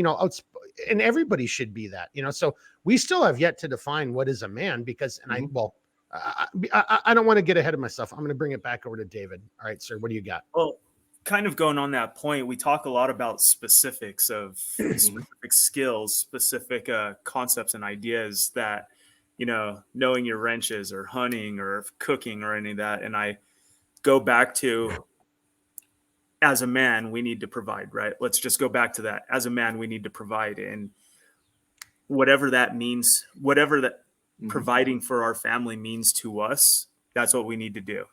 and everybody should be that, so we still have yet to define what is a man, because, and I don't want to get ahead of myself. I'm going to bring it back over to David. All right, sir, what do you got? Well, kind of going on that point, we talk a lot about specifics of specific skills, specific concepts and ideas that, knowing your wrenches or hunting or cooking or any of that. And I go back to, as a man, we need to provide, right? Let's just go back to that. As a man, we need to provide. And whatever that means, whatever that providing for our family means to us, that's what we need to do.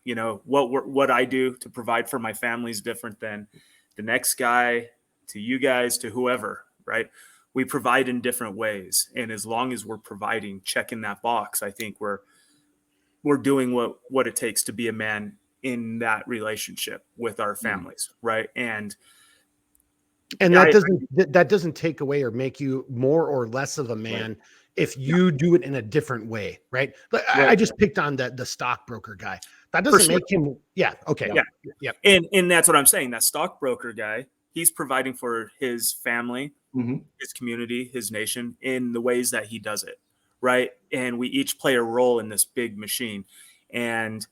What I do to provide for my family is different than the next guy, to you guys, to whoever, right? We provide in different ways. And as long as we're providing, checking that box, I think we're doing what it takes to be a man in that relationship with our families. Right. And that doesn't take away or make you more or less of a man if you do it in a different way, right? But I just picked on the stockbroker guy. That doesn't make him. Yeah. Okay. Yeah. And that's what I'm saying. That stockbroker guy, he's providing for his family, his community, his nation in the ways that he does it. Right. And we each play a role in this big machine. And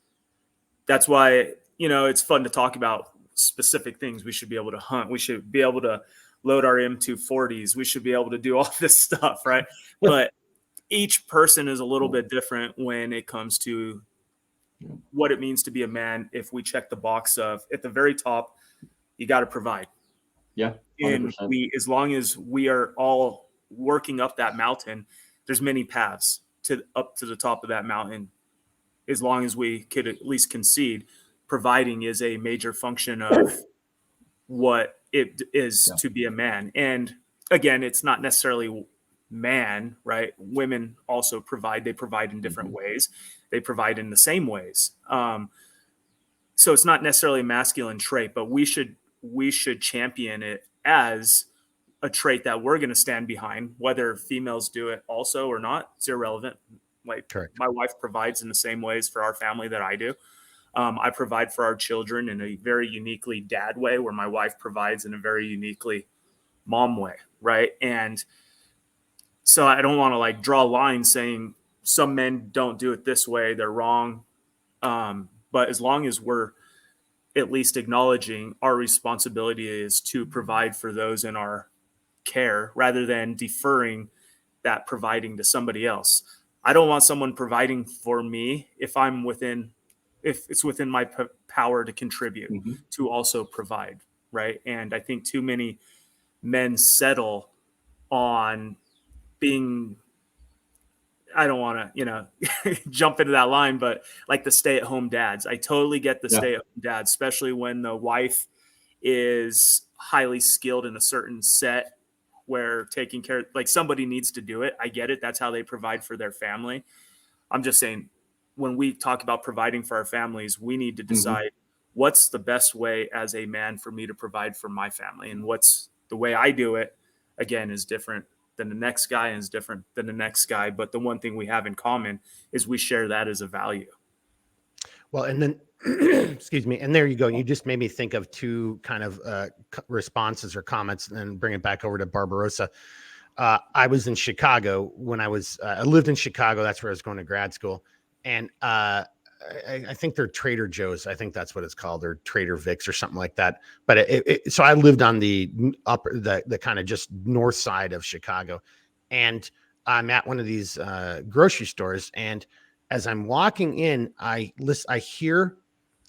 that's why, it's fun to talk about specific things. We should be able to hunt. We should be able to load our M240s. We should be able to do all this stuff. Right. But each person is a little bit different when it comes to what it means to be a man. If we check the box of at the very top, you got to provide. Yeah. 100%. And as long as we are all working up that mountain, there's many paths up to the top of that mountain. As long as we could at least concede, providing is a major function of what it is to be a man. And again, it's not necessarily man, right? Women also provide. They provide in different ways. They provide in the same ways. So it's not necessarily a masculine trait, but we should champion it as a trait that we're going to stand behind. Whether females do it also or not, it's irrelevant. Like Correct. My wife provides in the same ways for our family that I do. I provide for our children in a very uniquely dad way, where my wife provides in a very uniquely mom way. Right. And so I don't want to draw lines saying some men don't do it this way, they're wrong. But as long as we're at least acknowledging our responsibility is to provide for those in our care rather than deferring that providing to somebody else. I don't want someone providing for me if it's within my power to contribute, Mm-hmm. to also provide, right? And I think too many men settle on being, I don't want to, jump into that line, but like the stay-at-home dads. I totally get the Yeah. stay-at-home dads, especially when the wife is highly skilled in a certain set where taking care, like somebody needs to do it. I get it. That's how they provide for their family. I'm just saying, when we talk about providing for our families, we need to decide what's the best way as a man for me to provide for my family, and what's the way I do it, again, is different than the next guy and is different than the next guy. But the one thing we have in common is we share that as a value. Well, and then, excuse me, and there you go. You just made me think of two kind of responses or comments, and then bring it back over to Barbarossa. I was in Chicago when I lived in Chicago. That's where I was going to grad school. And I think they're Trader Joe's. I think that's what it's called, or Trader Vic's or something like that. But so I lived on the the kind of just north side of Chicago. And I'm at one of these grocery stores. And as I'm walking in, I hear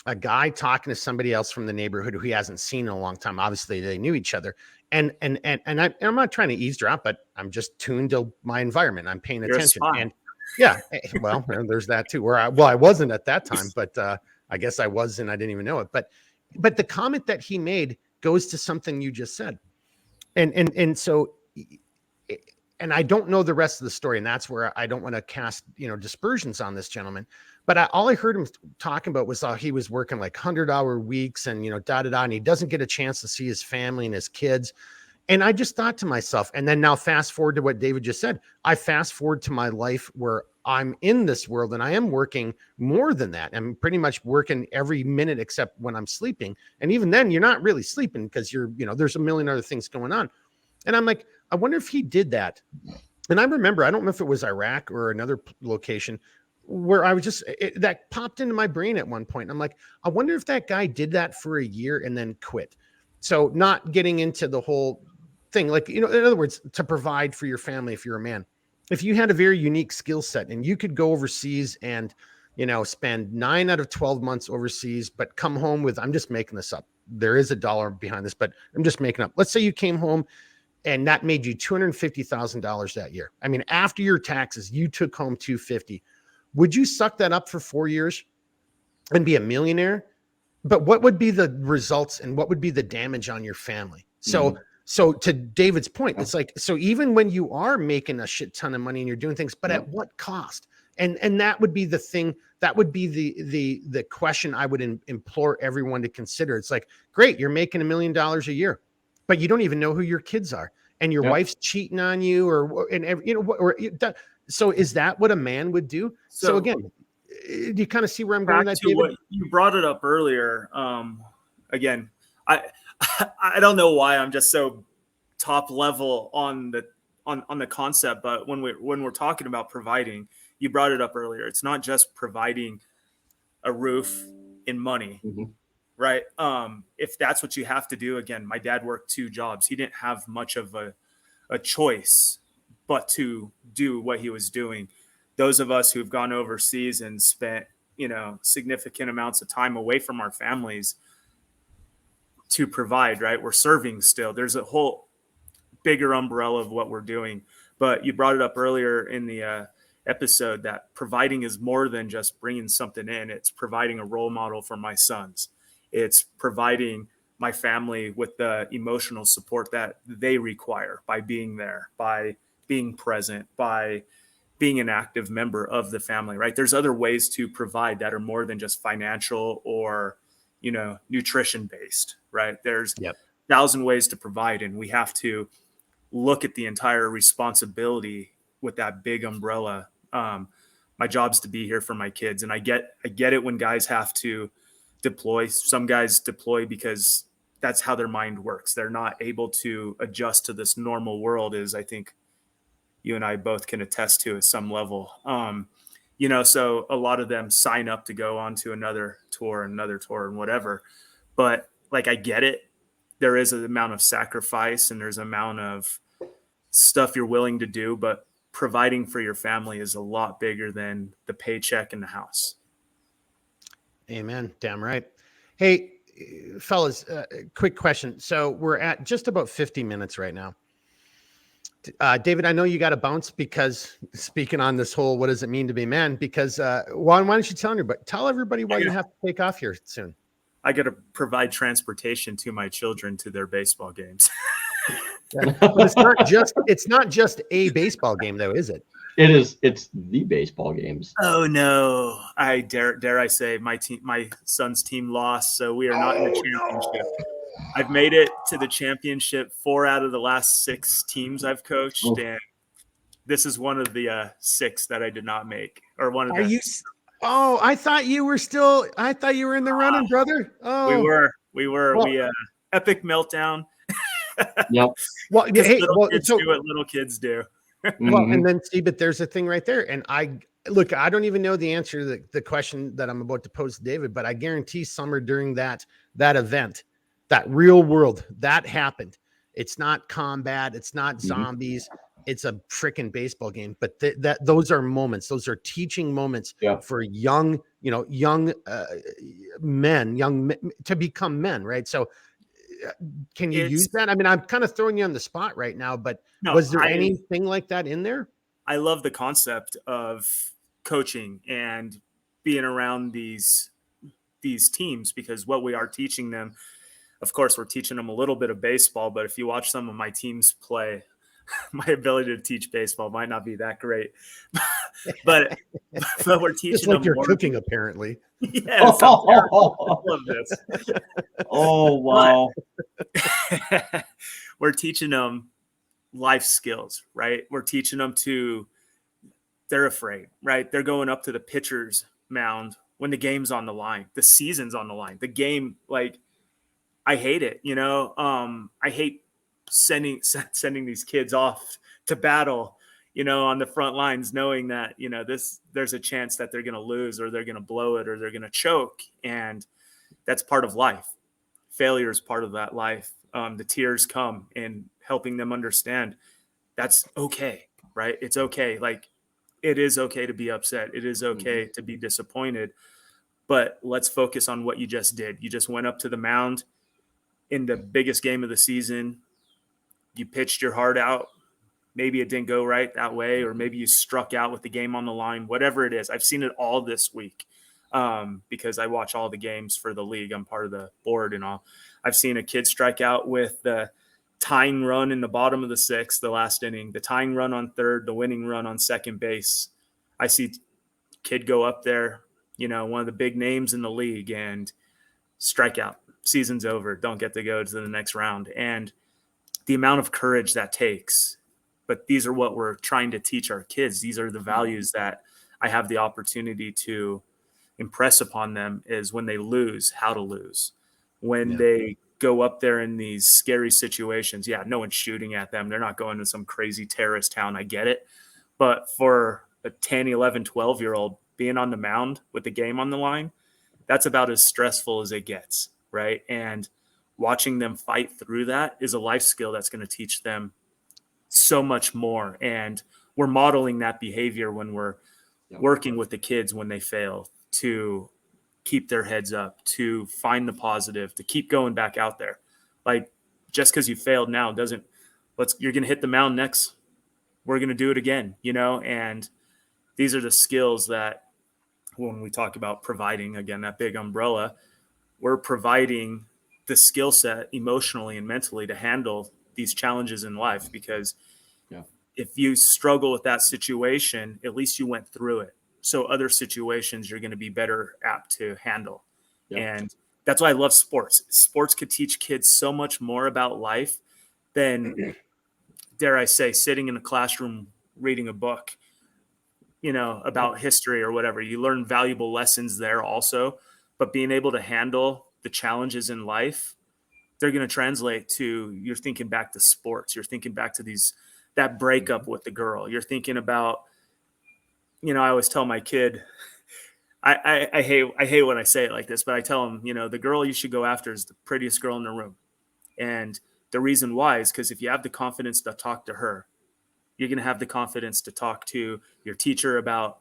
a guy talking to somebody else from the neighborhood who he hasn't seen in a long time. Obviously, they knew each other. And I'm not trying to eavesdrop, but I'm just tuned to my environment. I'm paying attention. And yeah, well, there's that too. I wasn't at that time, but I guess I was, and I didn't even know it. But the comment that he made goes to something you just said, and so. And I don't know the rest of the story, and that's where I don't want to cast dispersions on this gentleman. But all I heard him talking about was he was working like 100-hour weeks, and and he doesn't get a chance to see his family and his kids. And I just thought to myself, and then now fast forward to what David just said. I fast forward to my life where I'm in this world, and I am working more than that. I'm pretty much working every minute except when I'm sleeping, and even then, you're not really sleeping because there's a million other things going on. And I'm like, I wonder if he did that. And I remember, I don't know if it was Iraq or another location, where I was that popped into my brain at one point. I'm like, I wonder if that guy did that for a year and then quit. So not getting into the whole thing, like, in other words, to provide for your family, if you're a man, if you had a very unique skill set and you could go overseas and, spend 9 out of 12 months overseas, but come home with, I'm just making this up. There is a dollar behind this, but I'm just making up. Let's say you came home and that made you $250,000 that year. I mean, after your taxes, you took home $250,000. Would you suck that up for 4 years and be a millionaire? But what would be the results and what would be the damage on your family? So to David's point, it's like, so even when you are making a shit ton of money and you're doing things, but at what cost? And that would be the thing. That would be the question I would implore everyone to consider. It's like, great, you're making $1 million a year, but you don't even know who your kids are, and your wife's cheating on you, so is that what a man would do? So again, do you kind of see where I'm going? That David? What you brought it up earlier. Again, I don't know why I'm just so top level on the concept, but when we're talking about providing, you brought it up earlier. It's not just providing a roof in money. Right. If that's what you have to do, again, my dad worked 2 jobs. He didn't have much of a choice but to do what he was doing. Those of us who've gone overseas and spent, significant amounts of time away from our families to provide, right? We're serving still. There's a whole bigger umbrella of what we're doing. But you brought it up earlier in the episode that providing is more than just bringing something in. It's providing a role model for my sons. It's providing my family with the emotional support that they require by being there, by being present, by being an active member of the family, right? There's other ways to provide that are more than just financial or, nutrition based, right? There's 1,000 ways to provide, and we have to look at the entire responsibility with that big umbrella. My job's to be here for my kids. And I get it when guys have to deploy. Some guys deploy because that's how their mind works. They're not able to adjust to this normal world, as I think you and I both can attest to at some level. So a lot of them sign up to go on to another tour and whatever. But like, I get it. There is an amount of sacrifice and there's an amount of stuff you're willing to do, but providing for your family is a lot bigger than the paycheck in the house. Amen. Damn right. Hey, fellas, quick question. So we're at just about 50 minutes right now. David, I know you got to bounce because speaking on this whole, what does it mean to be a man? Because why don't you tell everybody why you have to take off here soon? I got to provide transportation to my children to their baseball games. Yeah. But it's not just a baseball game though, is it? It is. It's the baseball games. Oh no! I dare I say my son's team lost, so we are not in the championship. No. I've made it to the championship 4 out of the last 6 teams I've coached, and this is one of the 6 that I did not make. Or one of the. Oh, I thought you were in the running, brother. Oh, we were. Well, epic meltdown. Yep. Well, hey, kids do what little kids do. Well, and then see, but there's a thing right there. And I don't even know the answer to the question that I'm about to pose to David, but I guarantee somewhere during that event, that real world, that happened. It's not combat. It's not zombies. It's a freaking baseball game. But those are moments. Those are teaching moments for young men to become men. Right. So can you use that? I mean, I'm kind of throwing you on the spot right now, but was there anything like that in there? I love the concept of coaching and being around these teams, because what we are teaching them, of course, we're teaching them a little bit of baseball, but if you watch some of my teams play, my ability to teach baseball might not be that great, but we're teaching just like them you're more. Cooking, apparently. Yes. I love this. Oh, wow. We're teaching them life skills, right? We're teaching them they're afraid, right? They're going up to the pitcher's mound when the game's on the line, the season's on the line, the game. Like, I hate it. I hate sending these kids off to battle, on the front lines, knowing that, there's a chance that they're going to lose, or they're going to blow it, or they're going to choke. And that's part of life. Failure is part of that life. The tears come, and helping them understand that's okay, right? It's okay. Like, it is okay to be upset. It is okay to be disappointed, but let's focus on what you just did. You just went up to the mound in the biggest game of the season. You pitched your heart out. Maybe it didn't go right that way, or maybe you struck out with the game on the line, whatever it is. I've seen it all this week because I watch all the games for the league. I'm part of the board and all. I've seen a kid strike out with the tying run in the bottom of the 6th, the last inning, the tying run on 3rd, the winning run on 2nd base. I see kid go up there, one of the big names in the league, and strike out. Season's over. Don't get to go to the next round. And the amount of courage that takes. But these are what we're trying to teach our kids. These are the values that I have the opportunity to impress upon them, is when they lose, how to lose. When they go up there in these scary situations, no one's shooting at them. They're not going to some crazy terrorist town. I get it. But for a 10, 11, 12-year-old being on the mound with the game on the line, that's about as stressful as it gets, right? And watching them fight through that is a life skill that's going to teach them so much more. And we're modeling that behavior when we're working with the kids when they fail, to keep their heads up, to find the positive, to keep going back out there. Like, just because you failed now you're going to hit the mound next. We're going to do it again, and these are the skills that, when we talk about providing, again, that big umbrella, we're providing the skill set emotionally and mentally to handle these challenges in life. Because if you struggle with that situation, at least you went through it. So other situations you're going to be better apt to handle. And that's why I love sports. Sports could teach kids so much more about life than, dare I say, sitting in a classroom reading a book, about history or whatever. You learn valuable lessons there also, but being able to handle the challenges in life, they're going to translate to, you're thinking back to sports. You're thinking back to that breakup with the girl. You're thinking about, I always tell my kid, I hate when I say it like this, but I tell him, the girl you should go after is the prettiest girl in the room. And the reason why is because if you have the confidence to talk to her, you're going to have the confidence to talk to your teacher about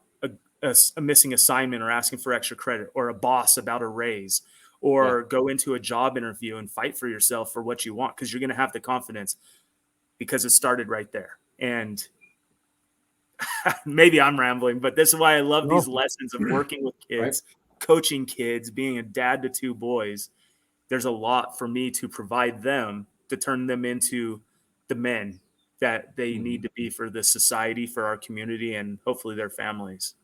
a missing assignment or asking for extra credit, or a boss about a raise, or go into a job interview and fight for yourself for what you want, because you're going to have the confidence because it started right there. And maybe I'm rambling, but this is why I love these lessons of working with kids, coaching kids, being a dad to 2 boys. There's a lot for me to provide them to turn them into the men that they need to be for the society, for our community, and hopefully their families.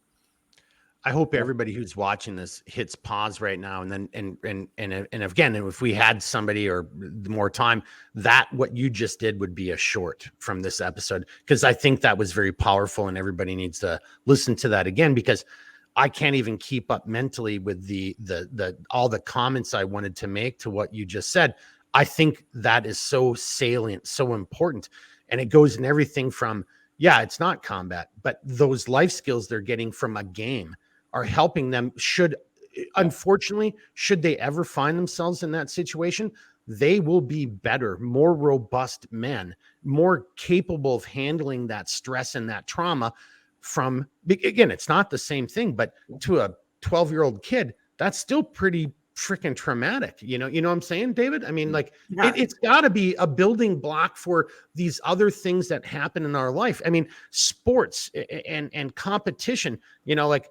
I hope everybody who's watching this hits pause right now, and then and again, if we had somebody or more time, that what you just did would be a short from this episode, because I think that was very powerful, and everybody needs to listen to that again, because I can't even keep up mentally with the all the comments I wanted to make to what you just said. I think that is so salient, so important, and it goes in everything from, it's not combat, but those life skills they're getting from a game are helping them. Unfortunately, should they ever find themselves in that situation, they will be better, more robust men, more capable of handling that stress and that trauma. From, again, it's not the same thing, but to a 12-year-old kid, that's still pretty freaking traumatic. You know what I'm saying, David? I mean, like, it's got to be a building block for these other things that happen in our life. I mean, sports and competition, like,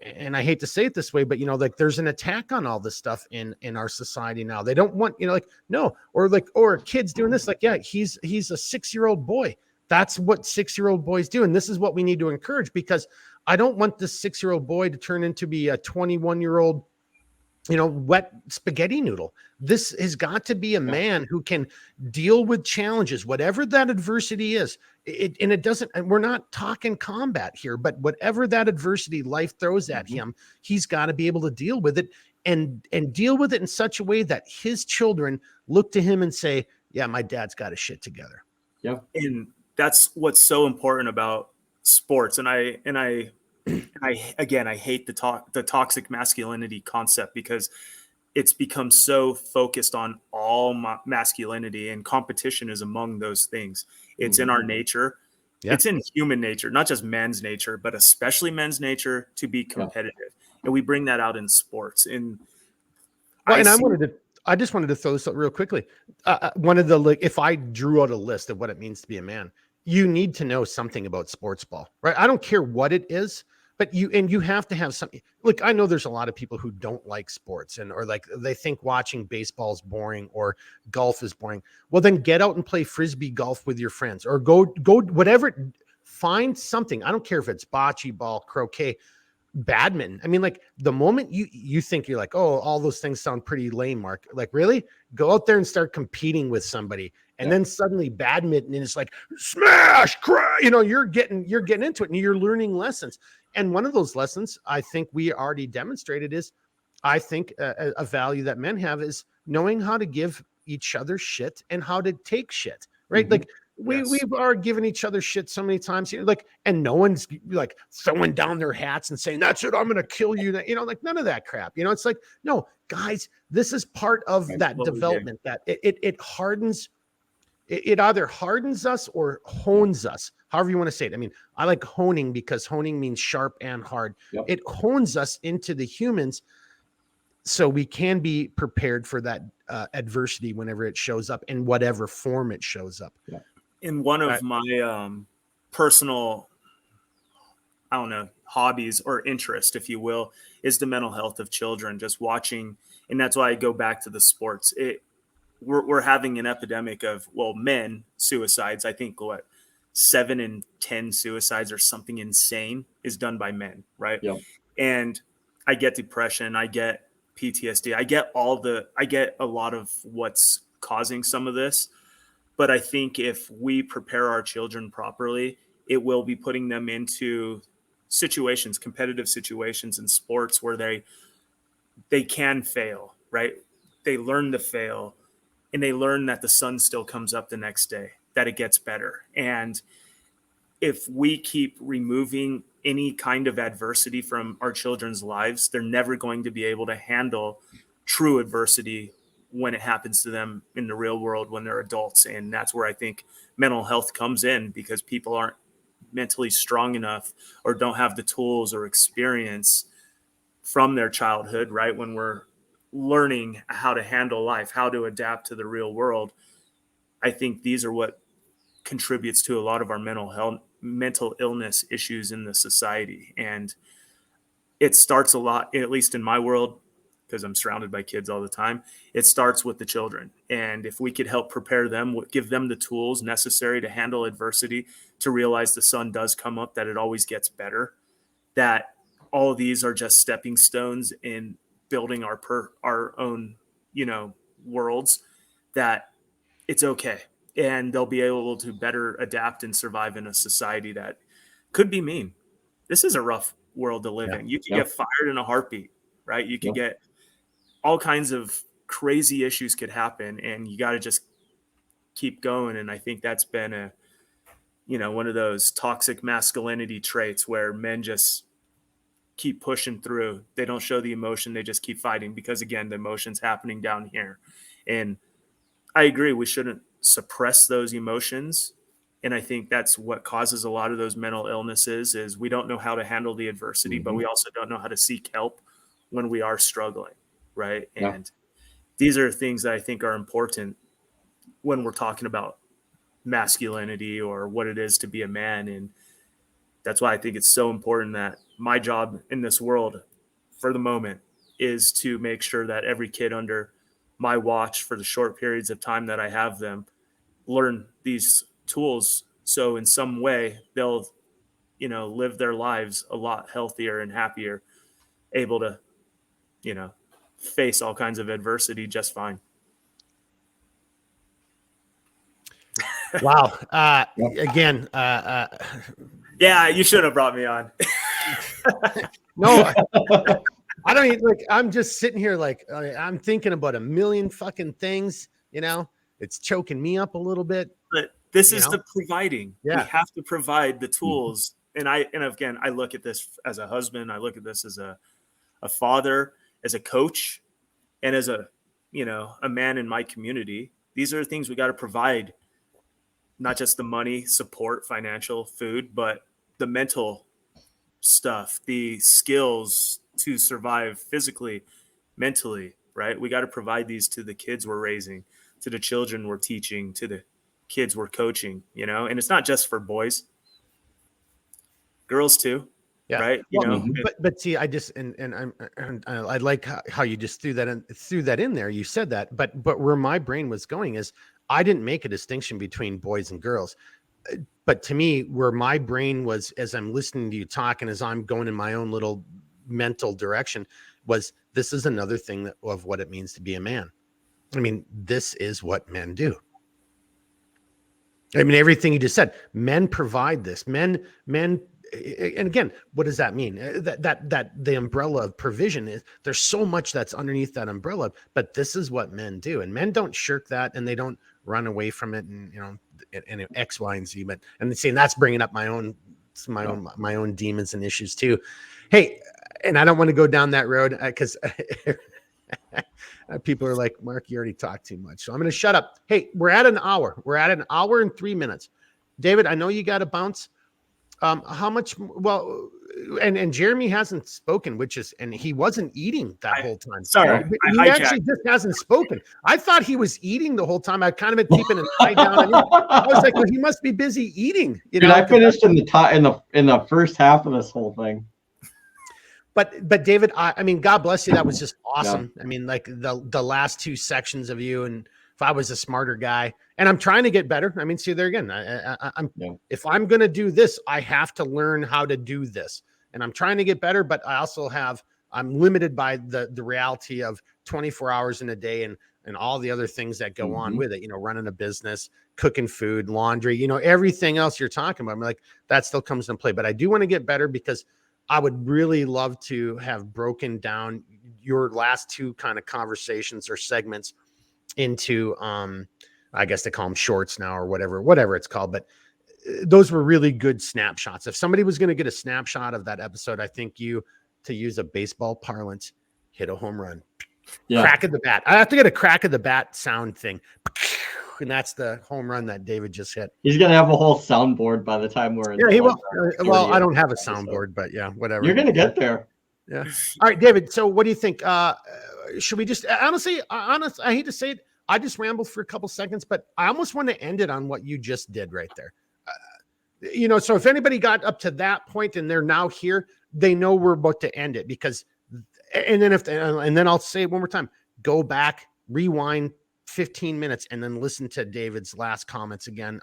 and I hate to say it this way, but like, there's an attack on all this stuff in our society now. They don't want, like, no, or kids doing this, like, he's a 6-year-old boy. That's what 6-year-old boys do. And this is what we need to encourage, because I don't want this 6-year-old boy to turn into be a 21-year-old, wet spaghetti noodle. This has got to be a man who can deal with challenges, whatever that adversity is. And we're not talking combat here, but whatever that adversity life throws at him, he's got to be able to deal with it, and deal with it in such a way that his children look to him and say, yeah, my dad's got his shit together. Yeah. And that's what's so important about sports. And I hate the toxic masculinity concept, because it's become so focused on all masculinity, and competition is among those things. It's in our nature. Yeah. It's in human nature, not just men's nature, but especially men's nature, to be competitive. And we bring that out in sports. And I just wanted to throw this up real quickly. If I drew out a list of what it means to be a man, you need to know something about sports ball, right? I don't care what it is, but you have to have something. Look, I know there's a lot of people who don't like sports, or like they think watching baseball is boring or golf is boring. Well, then get out and play frisbee golf with your friends, or go whatever. Find something. I don't care if it's bocce ball, croquet, badminton. I mean, like, the moment you think, you're like, oh, all those things sound pretty lame, Mark. Like, really? Go out there and start competing with somebody. And then suddenly badminton, and it's like, smash, cry, you're getting into it, and you're learning lessons. And one of those lessons I think we already demonstrated is, I think a value that men have is knowing how to give each other shit and how to take shit, right? Like, we've are giving each other shit so many times, like, and no one's like throwing down their hats and saying, that's it, I'm going to kill you. Like, none of that crap. It's like, no, guys, this is part of that development, that it hardens. It either hardens us or hones us, however you want to say it. I mean, I like honing, because honing means sharp and hard. It hones us into the humans, so we can be prepared for that adversity whenever it shows up, in whatever form it shows up. In one of my personal, I don't know, hobbies or interest, if you will, is the mental health of children, just watching. And that's why I go back to the sports. We're having an epidemic of, men suicides. I think 7 in 10 suicides or something insane is done by men, right? Yep. And I get depression, I get PTSD, I get a lot of what's causing some of this. But I think if we prepare our children properly, it will be putting them into situations, competitive situations in sports, where they can fail, right? They learn to fail, and they learn that the sun still comes up the next day, that it gets better. And if we keep removing any kind of adversity from our children's lives, they're never going to be able to handle true adversity when it happens to them in the real world when they're adults. And that's where I think mental health comes in, because people aren't mentally strong enough or don't have the tools or experience from their childhood, right? When we're learning how to handle life, how to adapt to the real world. I think these are what contributes to a lot of our mental illness issues in the society. And it starts a lot, at least in my world, because I'm surrounded by kids all the time. It starts with the children. And if we could help prepare them, give them the tools necessary to handle adversity, to realize the sun does come up, that it always gets better, that all of these are just stepping stones in building our own, worlds, that it's okay. And they'll be able to better adapt and survive in a society that could be mean. This is a rough world to live in. You can get fired in a heartbeat, right? You could get all kinds of crazy issues could happen, and you got to just keep going. And I think that's been one of those toxic masculinity traits where men just keep pushing through. They don't show the emotion. They just keep fighting because, again, the emotion's happening down here. And I agree, we shouldn't suppress those emotions. And I think that's what causes a lot of those mental illnesses, is we don't know how to handle the adversity, but we also don't know how to seek help when we are struggling, right? And these are things that I think are important when we're talking about masculinity or what it is to be a man. And that's why I think it's so important that my job in this world for the moment is to make sure that every kid under my watch, for the short periods of time that I have them, learn these tools. So in some way they'll, live their lives a lot healthier and happier, able to, face all kinds of adversity just fine. Wow. Again, yeah, you should have brought me on. No, I don't even, like, I'm just sitting here like I'm thinking about a million fucking things, it's choking me up a little bit. But this is the providing. Yeah. We have to provide the tools. And again, I look at this as a husband. I look at this as a father, as a coach, and as a man in my community. These are the things we got to provide, not just the money, support, financial, food, but the mental stuff, the skills to survive physically, mentally, right? We got to provide these to the kids we're raising, to the children we're teaching, to the kids we're coaching, and it's not just for boys, girls too. Yeah. Right. But see, I just, and I like how you just threw that in there. You said that, but where my brain was going is I didn't make a distinction between boys and girls. But to me, where my brain was, as I'm listening to you talk and as I'm going in my own little mental direction, was this is another thing of what it means to be a man. I mean, this is what men do. I mean, everything you just said, men provide this. Men, and again, what does that mean? That the umbrella of provision is, there's so much that's underneath that umbrella, but this is what men do. And men don't shirk that, and they don't run away from it, and and X, Y, and Z. But and saying that's bringing up my own demons and issues too. Hey, and I don't want to go down that road because people are like, Mark, you already talked too much, so I'm going to shut up. Hey, we're at an hour. We're at an hour and 3 minutes. David, I know you got to bounce. How much? Well, and Jeremy hasn't spoken, and he wasn't eating that whole time. Sorry, he actually just hasn't spoken. I thought he was eating the whole time. I kind of been keeping an eye down on him. I was like, well, he must be busy eating. Dude, I finished in the first half of this whole thing. But David, I mean, God bless you. That was just awesome. Yeah. I mean, like the last two sections of you, and if I was a smarter guy, and I'm trying to get better. I mean, see there again, if I'm going to do this, I have to learn how to do this, and I'm trying to get better, but I also I'm limited by the reality of 24 hours in a day and all the other things that go on with it, running a business, cooking food, laundry, everything else you're talking about. I'm like, that still comes into play, but I do want to get better because I would really love to have broken down your last two kind of conversations or segments into, I guess they call them shorts now or whatever it's called. But those were really good snapshots. If somebody was going to get a snapshot of that episode, I think you, to use a baseball parlance, hit a home run. Yeah. Crack of the bat. I have to get a crack of the bat sound thing. And that's the home run that David just hit. He's going to have a whole soundboard by the time we're in. Yeah, he will. Well, I don't have a soundboard, but yeah, whatever. You're going to get there. Yeah. All right, David. So what do you think? Should we just, honestly, I hate to say it, I just rambled for a couple seconds, but I almost want to end it on what you just did right there. So if anybody got up to that point and they're now here, they know we're about to end it because, and then I'll say it one more time, go back, rewind 15 minutes and then listen to David's last comments again.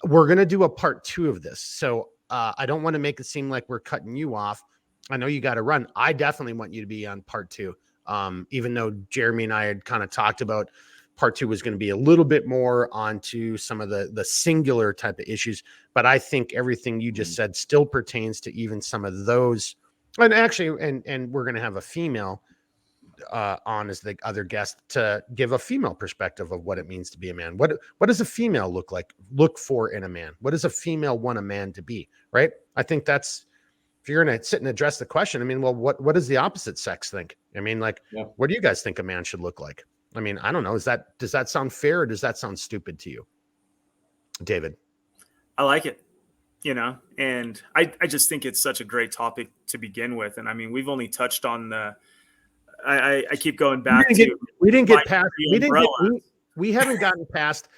We're going to do a part 2 of this. So I don't want to make it seem like we're cutting you off. I know you got to run. I definitely want you to be on part 2. Even though Jeremy and I had kind of talked about part 2 was going to be a little bit more onto some of the singular type of issues, but I think everything you just said still pertains to even some of those. And actually, and we're going to have a female on as the other guest to give a female perspective of what it means to be a man. What does a female look for in a man? What does a female want a man to be? Right. I think that's, if you're going to sit and address the question, I mean, well, what does the opposite sex think? I mean, what do you guys think a man should look like? I mean, I don't know. Does that sound fair or does that sound stupid to you, David? I like it, and I just think it's such a great topic to begin with. And I mean, we've only touched on I keep going back we haven't gotten past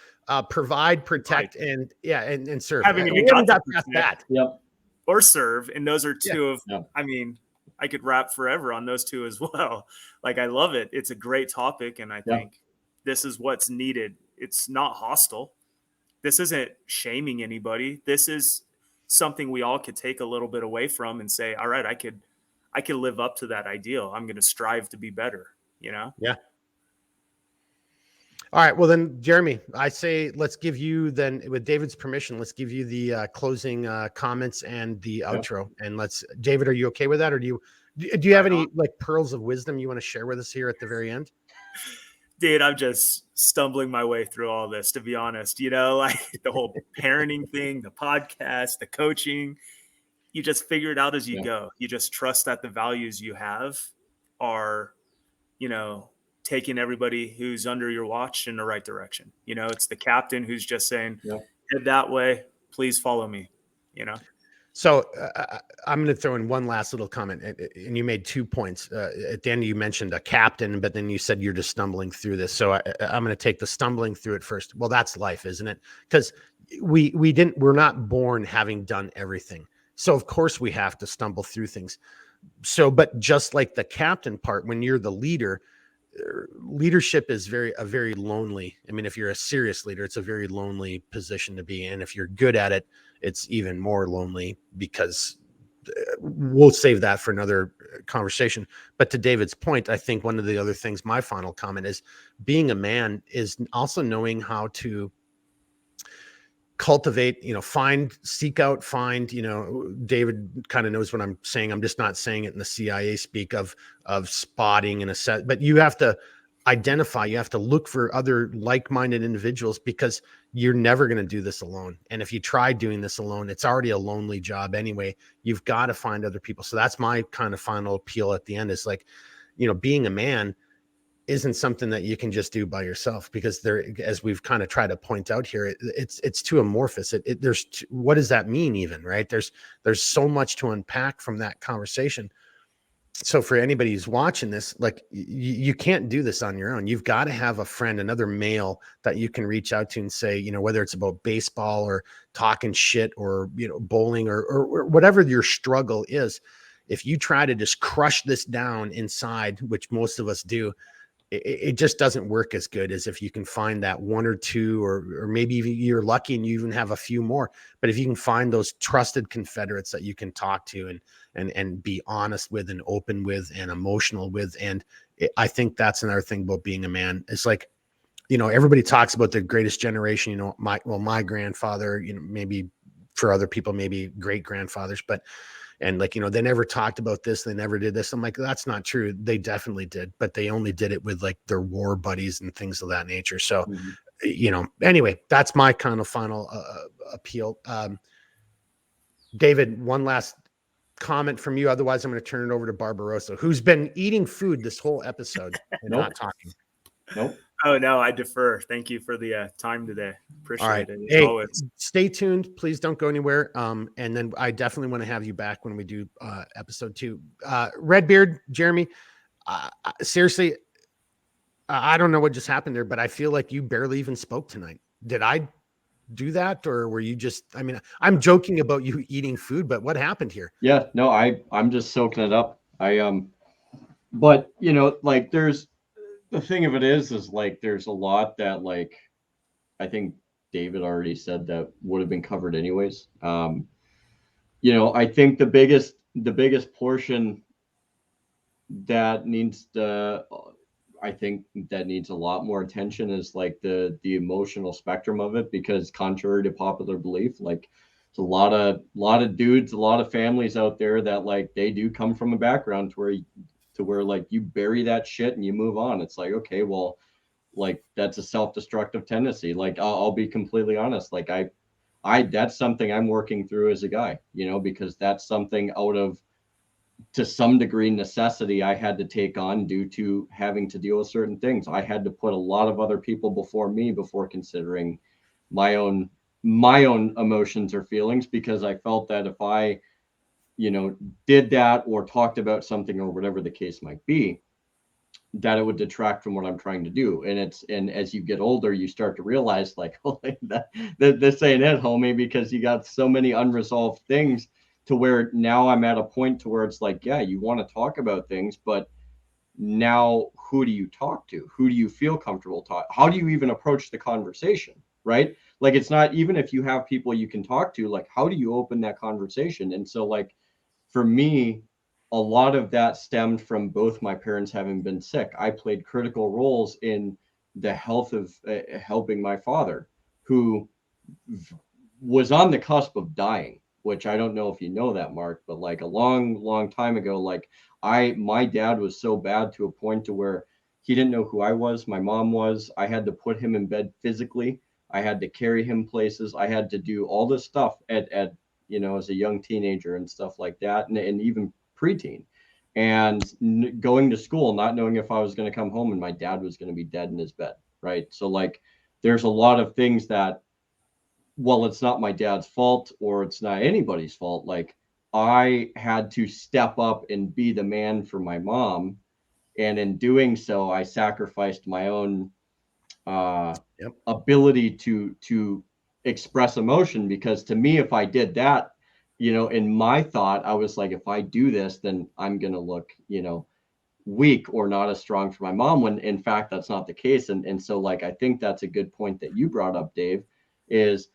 provide, protect, right. and serve. We haven't got past that. Yep. Or serve. And those are two of, I mean, I could rap forever on those two as well. Like, I love it. It's a great topic. And I think this is what's needed. It's not hostile. This isn't shaming anybody. This is something we all could take a little bit away from and say, all right, I could live up to that ideal. I'm going to strive to be better, Yeah. All right. Well, then, Jeremy, I say let's give you then, with David's permission, let's give you the closing comments and the outro. And David, are you okay with that? Or do you have any pearls of wisdom you want to share with us here at the very end? Dude, I'm just stumbling my way through all this, to be honest. Like the whole parenting thing, the podcast, the coaching, you just figure it out as you go. You just trust that the values you have are, taking everybody who's under your watch in the right direction. It's the captain who's just saying, head that way, please follow me, So I'm going to throw in one last little comment. And you made 2 points. At the end, you mentioned a captain, but then you said you're just stumbling through this. So I'm going to take the stumbling through it first. Well, that's life, isn't it? Because we're not born having done everything. So of course we have to stumble through things. So, but just like the captain part, when you're the leader, leadership is very lonely. I mean, if you're a serious leader, it's a very lonely position to be in. If you're good at it, it's even more lonely, because we'll save that for another conversation. But to David's point, I think one of the other things, my final comment is, being a man is also knowing how to cultivate, seek out, find, David kind of knows what I'm saying. I'm just not saying it in the CIA speak of spotting and assess, but you have to identify, you have to look for other like-minded individuals, because you're never going to do this alone. And if you try doing this alone, it's already a lonely job anyway. You've got to find other people. So that's my kind of final appeal at the end, is being a man isn't something that you can just do by yourself, because there, as we've kind of tried to point out here, it's too amorphous. What does that mean even, right? There's so much to unpack from that conversation. So for anybody who's watching this, you can't do this on your own. You've got to have a friend, another male that you can reach out to and say, whether it's about baseball or talking shit or, bowling or whatever your struggle is. If you try to just crush this down inside, which most of us do, it just doesn't work as good as if you can find that one or two, or maybe even you're lucky and you even have a few more. But if you can find those trusted confederates that you can talk to and be honest with and open with and emotional with. And I think that's another thing about being a man. It's like, everybody talks about the greatest generation, my grandfather, maybe for other people, maybe great grandfathers, and they never talked about this. They never did this. I'm like, that's not true. They definitely did, but they only did it with their war buddies and things of that nature. So Anyway, that's my kind of final appeal. David, one last comment from you. Otherwise, I'm going to turn it over to Barbarossa, who's been eating food this whole episode and Nope. not talking. Nope. Oh no, I defer. Thank you for the time today. All right. Appreciate it as Hey, always. stay tuned. Please don't go anywhere. And then I definitely want to have you back when we do episode 2. Redbeard, Jeremy, seriously, I don't know what just happened there, but I feel like you barely even spoke tonight. Did I do that, or were you just? I mean, I'm joking about you eating food, but what happened here? Yeah, no, I'm just soaking it up. But like there's the thing of it is like there's a lot that like I think David already said that would have been covered anyways. I think the biggest portion that needs I think that needs a lot more attention is like the emotional spectrum of it, because contrary to popular belief, like it's a lot of dudes, a lot of families out there that like they do come from a background to where like you bury that shit and you move on. It's like, okay, well, like that's a self-destructive tendency. Like I'll be completely honest, like I that's something I'm working through as a guy, because that's something out of, to some degree, necessity I had to take on due to having to deal with certain things. I had to put a lot of other people before me before considering my own emotions or feelings, because I felt that if I, did that or talked about something or whatever the case might be, that it would detract from what I'm trying to do. And as you get older, you start to realize like, holy, that this ain't it, homie, because you got so many unresolved things, to where now I'm at a point to where it's like, yeah, you want to talk about things, but now who do you talk to? Who do you feel comfortable talking? How do you even approach the conversation? Right? Like, it's not, even if you have people you can talk to, like, how do you open that conversation? And so like, for me, a lot of that stemmed from both my parents having been sick. I played critical roles in the health of helping my father, who was on the cusp of dying, which I don't know if you know that, Mark, but like a long time ago, like my dad was so bad to a point to where he didn't know who I was, my mom was. I had to put him in bed physically. I had to carry him places. I had to do all this stuff at as a young teenager and stuff like that, and even preteen, and going to school, not knowing if I was going to come home and my dad was going to be dead in his bed, right? So like, there's a lot of things that, well, it's not my dad's fault or it's not anybody's fault. Like, I had to step up and be the man for my mom. And in doing so, I sacrificed my own ability to express emotion, because to me, if I did that, in my thought, I was like, if I do this, then I'm going to look, weak or not as strong for my mom, when in fact, that's not the case. And so like, I think that's a good point that you brought up, Dave, is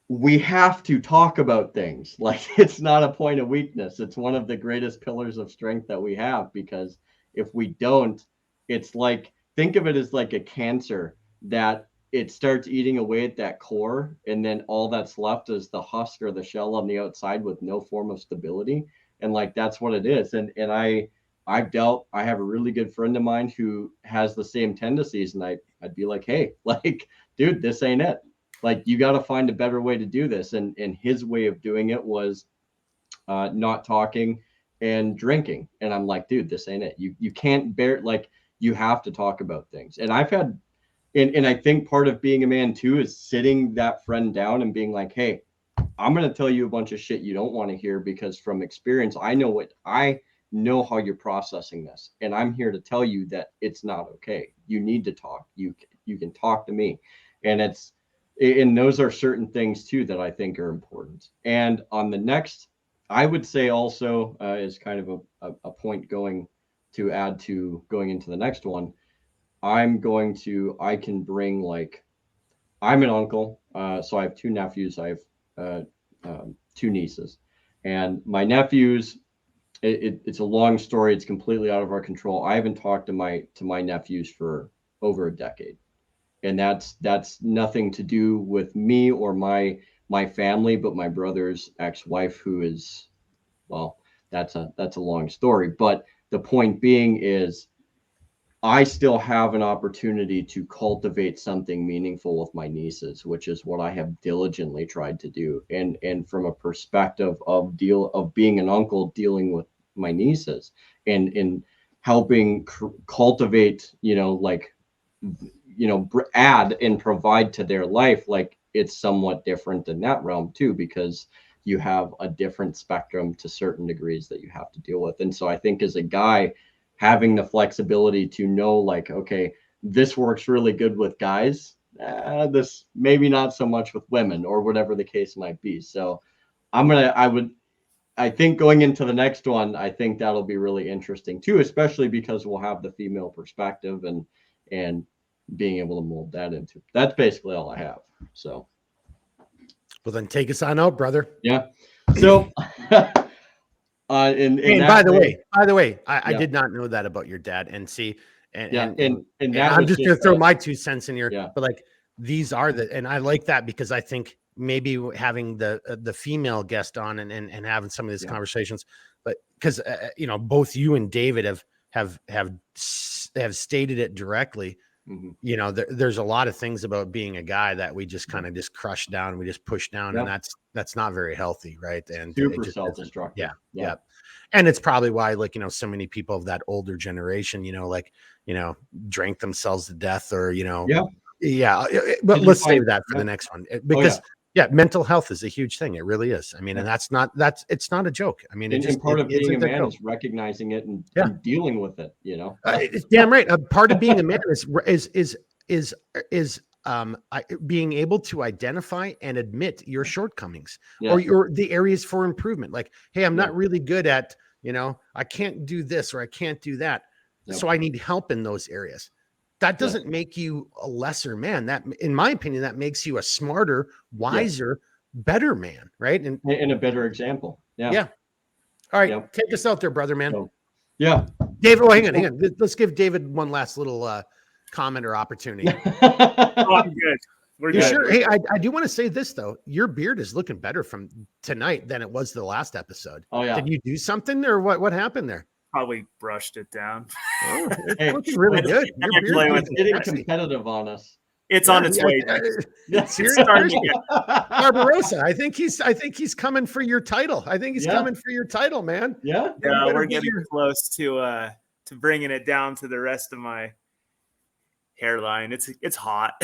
we have to talk about things. Like, it's not a point of weakness. It's one of the greatest pillars of strength that we have, because if we don't, it's like, think of it as like a cancer that it starts eating away at that core, and then all that's left is the husk or the shell on the outside with no form of stability. And like, that's what it is. And I have a really good friend of mine who has the same tendencies, and I'd be like, hey, like, dude, this ain't it. Like, you got to find a better way to do this. And his way of doing it was not talking and drinking. And I'm like, dude, this ain't it. You can't bear, like, you have to talk about things. And I've had, and I think part of being a man too is sitting that friend down and being like, hey, I'm going to tell you a bunch of shit you don't want to hear, because from experience, I know how you're processing this. And I'm here to tell you that it's not okay. You need to talk. You can talk to me. And those are certain things too that I think are important. And on the next, I would say also is kind of a point going to add to going into the next one. I can bring, like, I'm an uncle, so I have 2 nephews. I have 2 nieces, and my nephews. It's a long story. It's completely out of our control. I haven't talked to my nephews for over a decade. And that's nothing to do with me or my family, but my brother's ex-wife, who is, well, that's a long story. But the point being is, I still have an opportunity to cultivate something meaningful with my nieces, which is what I have diligently tried to do. And from a perspective of being an uncle dealing with my nieces and helping cultivate, like, add and provide to their life, like it's somewhat different in that realm too, because you have a different spectrum to certain degrees that you have to deal with. And so I think as a guy, having the flexibility to know, like, okay, this works really good with guys, this maybe not so much with women, or whatever the case might be. So I think going into the next one, I think that'll be really interesting too, especially because we'll have the female perspective and being able to mold that into. That's basically all I have. So, well, then take us on out, brother. yeah. So, and by the way, I did not know that about your dad. And see, and I'm just going to throw my 2 cents in here. Yeah. But like, these are and I like that, because I think maybe having the female guest on and having some of these conversations, but because both you and David have stated it directly. Mm-hmm. There's a lot of things about being a guy that we just kind of just crush down, we just push down, and that's not very healthy, right? And super self-destructive. Yeah. And it's probably why, like, so many people of that older generation, drank themselves to death, or but let's save that for the next one, because mental health is a huge thing. It really is. I mean, and it's not a joke. I mean, and part of being a man is recognizing it and dealing with it. Damn right. A part of being a man is being able to identify and admit your shortcomings or the areas for improvement. Like, hey, I'm not really good at, I can't do this or I can't do that. So I need help in those areas. That doesn't make you a lesser man. That, in my opinion, that makes you a smarter, wiser, better man, right? And a better example. Yeah. All right, take us out there, brother, man. So, David. Oh, hang on. Let's give David one last little comment or opportunity. I'm good. We're good. Sure? Hey, I do want to say this though. Your beard is looking better from tonight than it was the last episode. Oh yeah. Did you do something, or what happened there? Probably brushed it down. Oh, it's looking really good. It's getting competitive on us. It's on its way. Barbarossa. I think he's coming for your title. I think he's coming for your title, man. Yeah. We're getting close to bringing it down to the rest of my hairline. It's hot.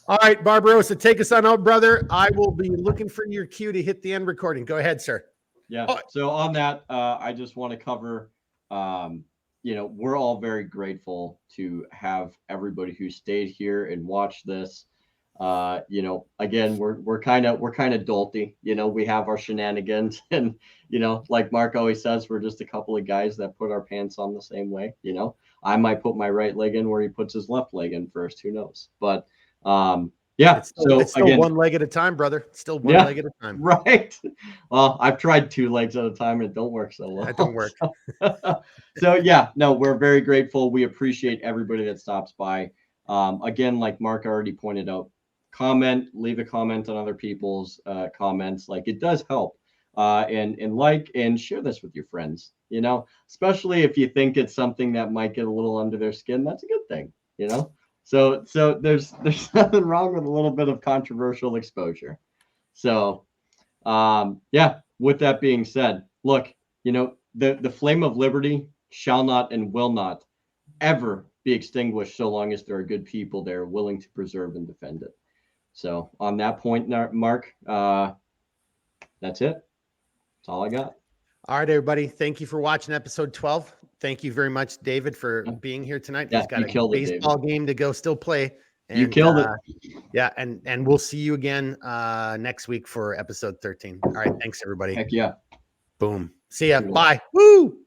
All right, Barbarossa, take us on out, brother. I will be looking for your cue to hit the end recording. Go ahead, sir. Yeah. So on that, I just want to cover, we're all very grateful to have everybody who stayed here and watched this. Again, we're kind of dolty. We have our shenanigans, and like Mark always says, we're just a couple of guys that put our pants on the same way. I might put my right leg in where he puts his left leg in first. Who knows? But it's still again, one leg at a time, brother. It's still one leg at a time. Right. Well, I've tried 2 legs at a time and it don't work so well. That don't work. So we're very grateful. We appreciate everybody that stops by. Again, like Mark already pointed out, leave a comment on other people's comments. Like, it does help. And like and share this with your friends, especially if you think it's something that might get a little under their skin. That's a good thing, So there's nothing wrong with a little bit of controversial exposure. So with that being said, look, the flame of liberty shall not and will not ever be extinguished so long as there are good people there willing to preserve and defend it. So on that point, Mark, that's it. That's all I got. All right, everybody. Thank you for watching episode 12. Thank you very much, David, for being here tonight. He's got a baseball game to go still play. And, you killed it. Yeah, and we'll see you again next week for episode 13. All right, thanks, everybody. Heck yeah. Boom. See ya. Bye. Woo!